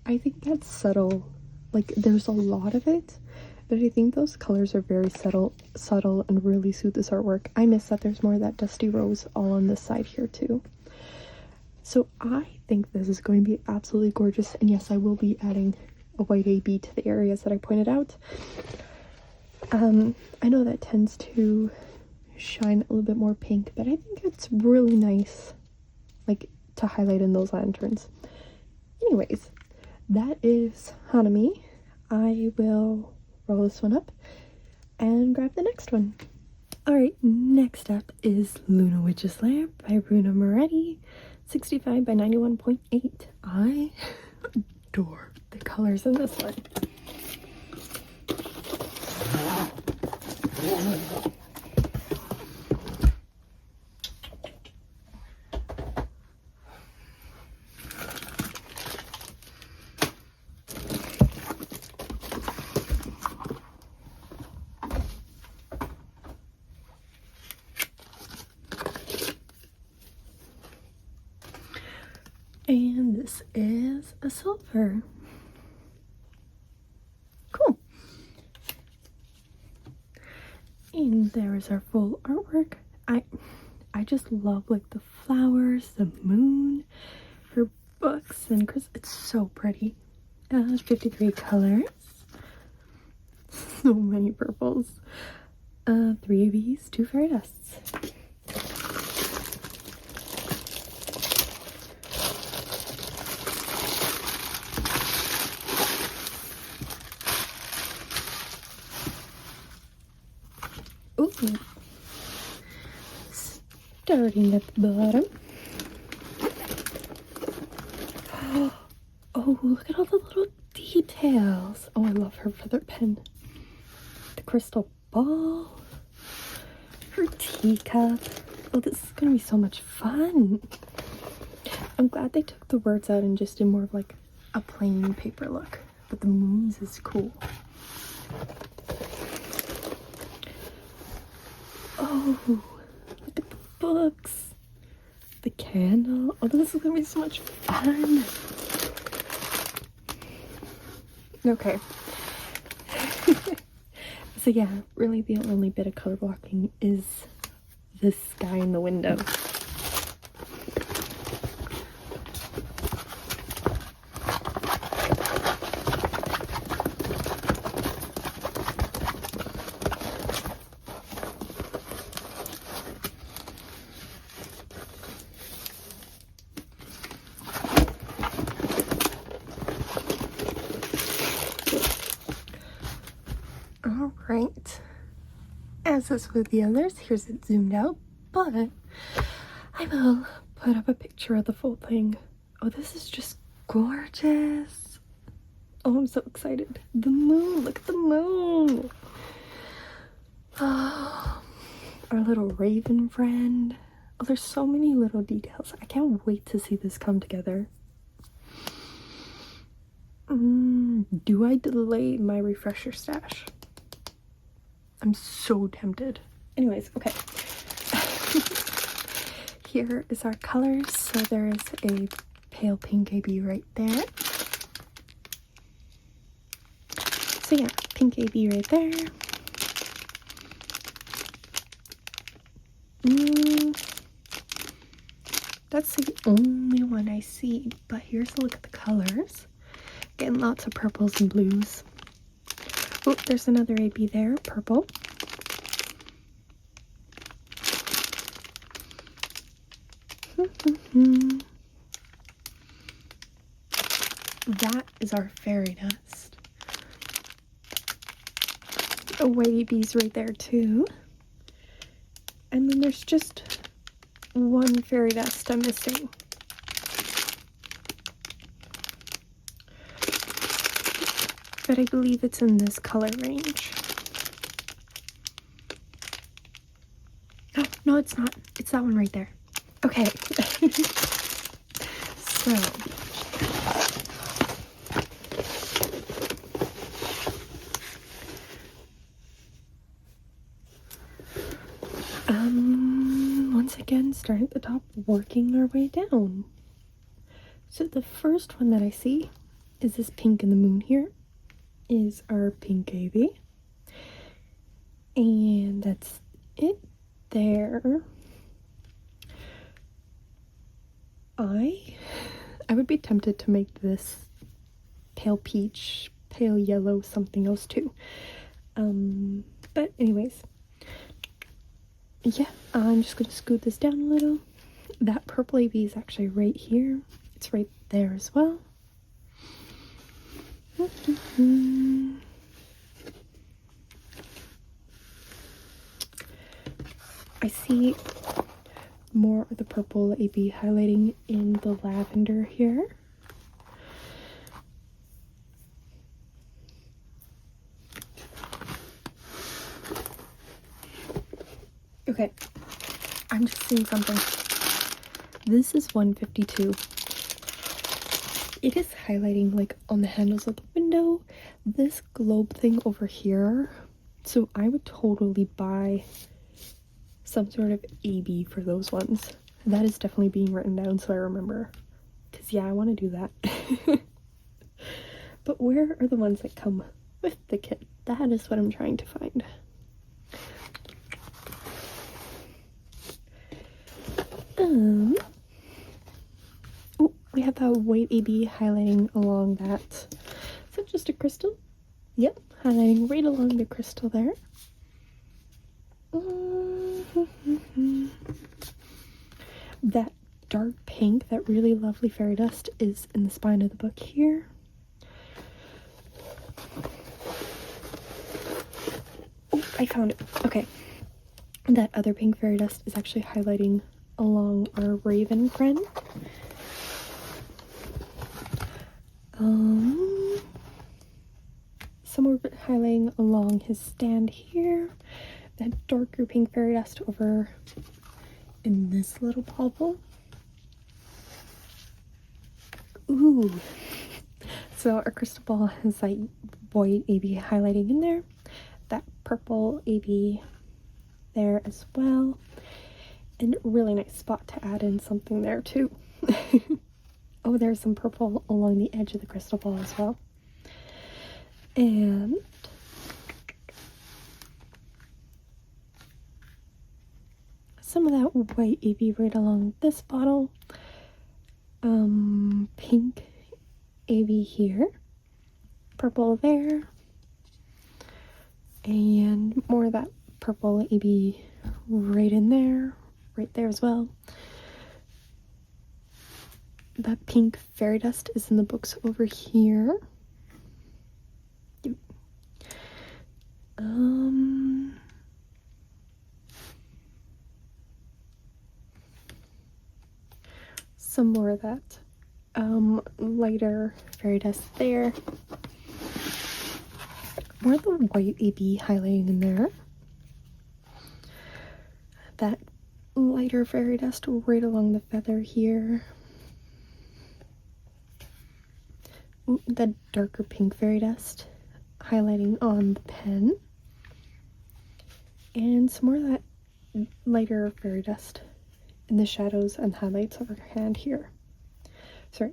I think that's subtle. Like, there's a lot of it, but I think those colors are very subtle and really suit this artwork. I miss that there's more of that dusty rose all on this side here too. So I think this is going to be absolutely gorgeous. And yes, I will be adding a white AB to the areas that I pointed out. I know that tends to shine a little bit more pink, but I think it's really nice, like, to highlight in those lanterns. Anyways, that is Hanami. I will roll this one up and grab the next one. Alright, next up is Luna Witch's Lair by Bruna Moretti, 65 by 91.8. I adore the colors in this one. And this is a silver. Cool. And there is our full artwork. I just love, like, the flowers, the moon, her books, and it's so pretty. 53 colors. So many purples. 3 of these, 2 fairy dusts. Ooh. Starting at the bottom. Oh, look at all the little details. Oh, I love her feather pen. The crystal ball. Her teacup. Oh, this is gonna be so much fun. I'm glad they took the words out and just did more of like a plain paper look. But the moons is cool. Oh, look at the books. The candle. Oh, this is gonna be so much fun. Okay. So yeah, really the only bit of color blocking is this guy in the window. Alright, as is with the others, here's it zoomed out, but I will put up a picture of the full thing. Oh, this is just gorgeous. Oh, I'm so excited. The moon, look at the moon. Oh, our little raven friend. Oh, there's so many little details. I can't wait to see this come together. Do I delay my refresher stash? I'm so tempted. Anyways, okay. Here is our colors. So there is a pale pink AB right there. So yeah, pink AB right there. That's the only one I see, but here's a look at the colors. Getting lots of purples and blues. Oh, there's another AB there, purple. That is our fairy dust. A white AB's right there too. And then there's just one fairy dust I'm missing. But I believe it's in this color range. Oh, no, it's not. It's that one right there. Okay. So. Once again, starting at the top, working our way down. So the first one that I see is this pink in the moon here. Is our pink AB, and that's it there. I would be tempted to make this pale peach, pale yellow, something else too. But anyways, yeah, I'm just gonna scoot this down a little. That purple AB is actually right here. It's right there as well. I see more of the purple AB highlighting in the lavender here. Okay, I'm just seeing something. This is 152. It is highlighting like on the handles of the window, this globe thing over here. So I would totally buy some sort of AB for those ones. That is definitely being written down so I remember. Because yeah, I want to do that. But where are the ones that come with the kit? That is what I'm trying to find. Oh, we have that white AB highlighting along that. Is that just a crystal? Yep, highlighting right along the crystal there. That dark pink, that really lovely fairy dust is in the spine of the book here. Oh, I found it. Okay. That other pink fairy dust is actually highlighting along our raven friend. Some more highlighting along his stand here. That darker pink fairy dust over in this little bauble. Ooh. So our crystal ball has that white AB highlighting in there. That purple AB there as well. And really nice spot to add in something there too. Oh, there's some purple along the edge of the crystal ball as well. And some of that white AB right along this bottle. Pink AB here. Purple there. And more of that purple AB right in there. Right there as well. That pink fairy dust is in the books over here. some more of that lighter fairy dust there. More of the white AB highlighting in there. That lighter fairy dust right along the feather here. The darker pink fairy dust highlighting on the pen. And some more of that lighter fairy dust in the shadows and highlights of her hand here. Sorry,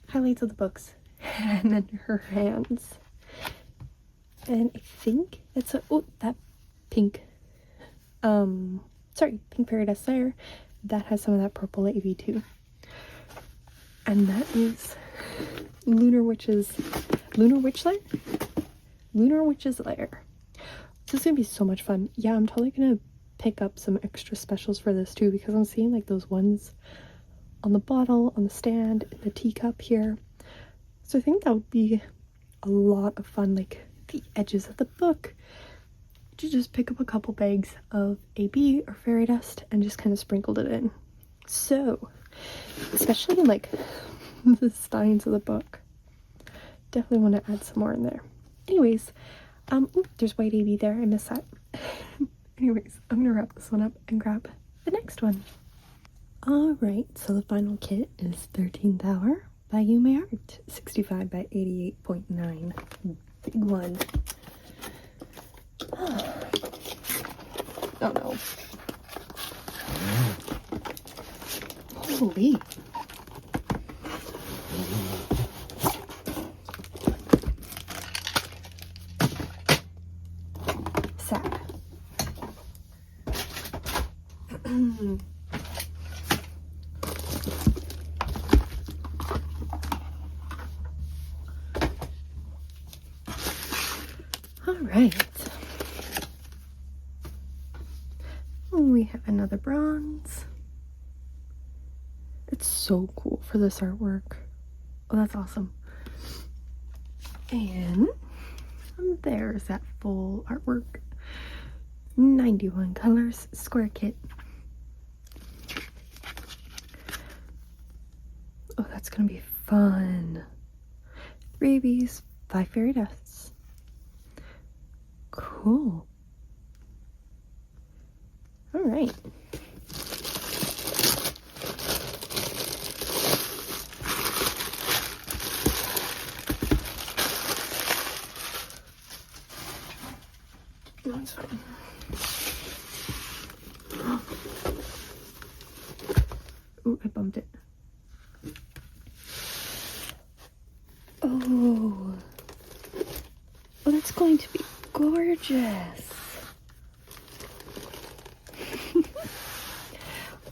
highlights of the books and then her hands. And I think it's that pink, pink fairy dust there. That has some of that purple AB too. And that is Lunar Witch's Lair. This is gonna be so much fun. Yeah, I'm totally gonna pick up some extra specials for this too, because I'm seeing like those ones on the bottle, on the stand, in the teacup here. So I think that would be a lot of fun, like the edges of the book, to just pick up a couple bags of AB or fairy dust and just kind of sprinkled it in. So, especially in like the spines of the book, definitely want to add some more in there. Anyways, there's white AB there, I missed that. Anyways, I'm gonna wrap this one up and grab the next one. Alright, so the final kit is 13th Hour by You My Art, 65 by 88.9. Big one. Oh no. Holy. Sad. All right. We have another bronze. It's so cool for this artwork. Oh, that's awesome. And there's that full artwork. 91 colors, square kit. Oh, that's gonna be fun. 3 ABs, 5 fairy dusts. Cool. All right. That's fine. Ooh, I bumped it. Oh. Oh, that's going to be gorgeous.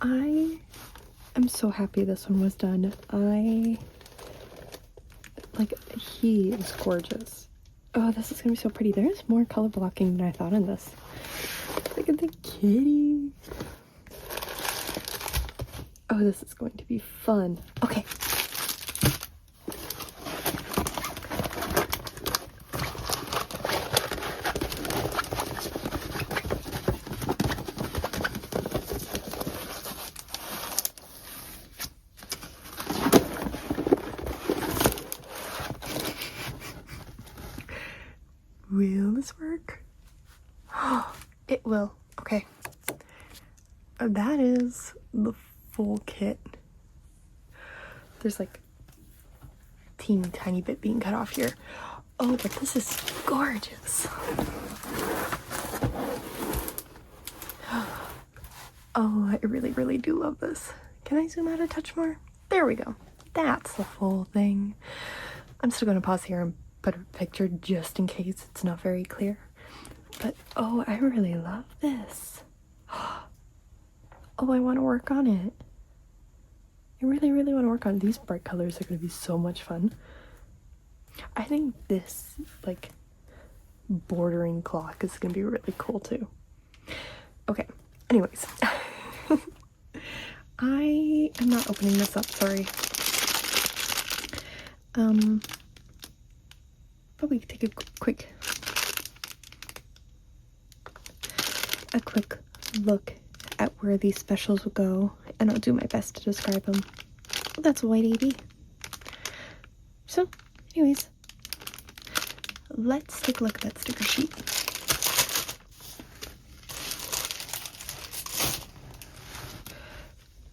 I am so happy this one was done. He is gorgeous. Oh, this is gonna be so pretty. There's more color blocking than I thought in this. Look at the kitty. Oh, this is going to be fun. Okay. Will this work? It will. Okay. That is the full kit. There's like a teeny tiny bit being cut off here. Oh, but this is gorgeous. Oh, I really, really do love this. Can I zoom out a touch more? There we go. That's the full thing. I'm still going to pause here and put a picture just in case it's not very clear. But oh, I really love this. Oh, I want to work on it. I really, really want to work on it. These bright colors are going to be so much fun. I think this, like, bordering clock is going to be really cool too. Okay, anyways. I am not opening this up, sorry. But we can take a quick look at where these specials will go, and I'll do my best to describe them. That's a white AB. So, anyways, let's take a look at that sticker sheet.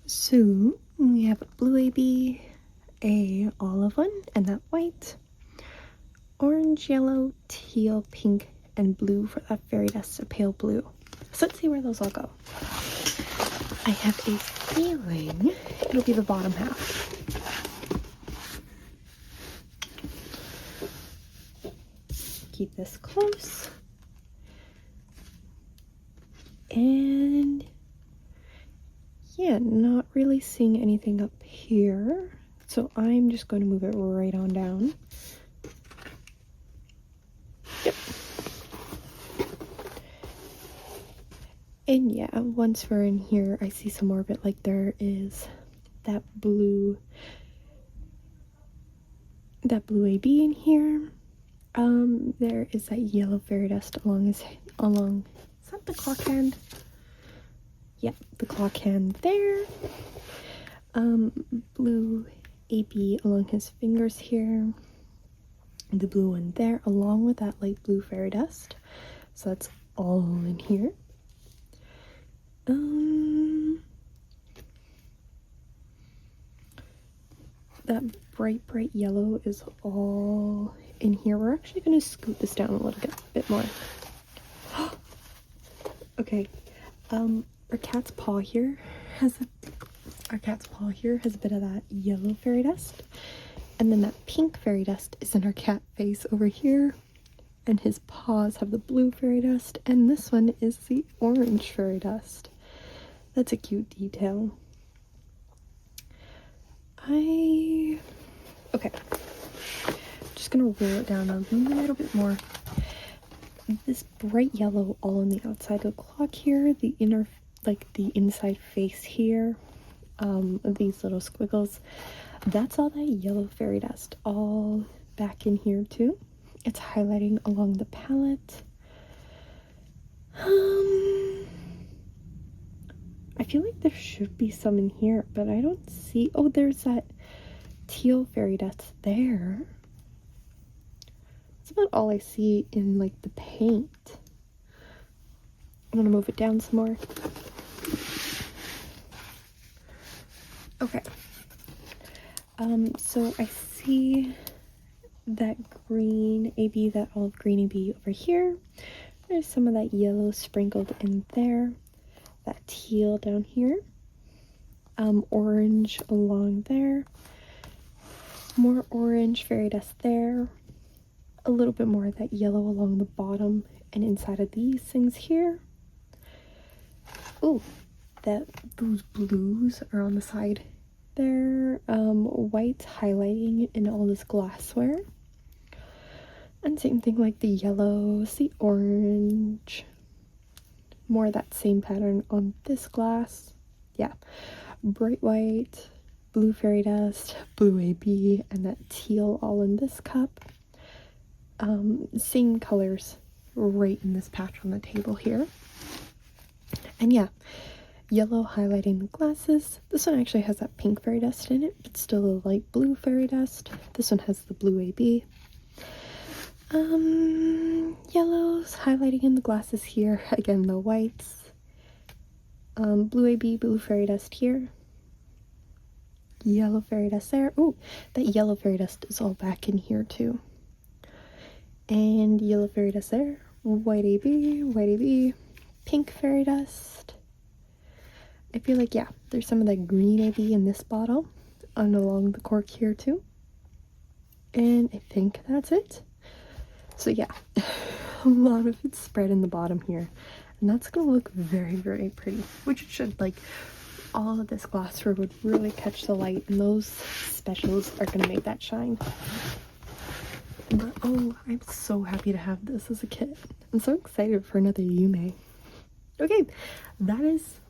So, we have a blue AB, a olive one, and that white, orange, yellow, teal, pink, and blue for that fairy dust, a pale blue. So let's see where those all go. I have a feeling it'll be the bottom half. Keep this close. And yeah, not really seeing anything up here. So I'm just going to move it right on down. Yep. And yeah, once we're in here, I see some more of it. Like there is that blue AB in here. There is that yellow fairy dust along, is that the clock hand? Yep, the clock hand there. Blue AB along his fingers here. The blue one there, along with that light blue fairy dust. So that's all in here. That bright yellow is all in here. We're actually going to scoot this down a little bit more. Okay, our cat's paw here has a bit of that yellow fairy dust, and then that pink fairy dust is in our cat face over here, and his paws have the blue fairy dust, and this one is the orange fairy dust. That's a cute detail. Okay, just gonna roll it down a little bit more. This bright yellow all on the outside of the clock here, the inner, like the inside face here, of these little squiggles, that's all that yellow fairy dust all back in here too. It's highlighting along the palette. I feel like there should be some in here, but I don't see. Oh, there's that teal fairy dust there. That's about all I see in like the paint. I'm gonna move it down some more. Okay. So I see that green AB, that olive green AB over here. There's some of that yellow sprinkled in there. That teal down here. Orange along there. More orange fairy dust there. A little bit more of that yellow along the bottom and inside of these things here. Oh, those blues are on the side there. White highlighting in all this glassware. And same thing like the yellows, the orange. More of that same pattern on this glass. Yeah, bright white, blue fairy dust, blue AB, and that teal all in this cup. Same colors right in this patch on the table here. And yeah, yellow highlighting the glasses. This one actually has that pink fairy dust in it, but still a light blue fairy dust. This one has the blue AB. Yellows highlighting in the glasses here. Again, the whites. Blue AB, blue fairy dust here. Yellow fairy dust there. Oh, that yellow fairy dust is all back in here too. And yellow fairy dust there. White AB, pink fairy dust. I feel like, yeah, there's some of that green AB in this bottle and along the cork here too. And I think that's it. So yeah, a lot of it spread in the bottom here. And that's going to look very, very pretty, which it should. Like, all of this glassware would really catch the light, and those specials are going to make that shine. But oh, I'm so happy to have this as a kit. I'm so excited for another Yume. Okay, that is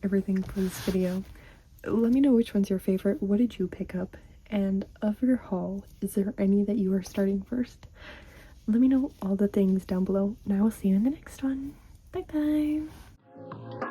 everything for this video. Let me know which one's your favorite. What did you pick up? And of your haul, is there any that you are starting first? Let me know all the things down below, and I will see you in the next one. Bye bye.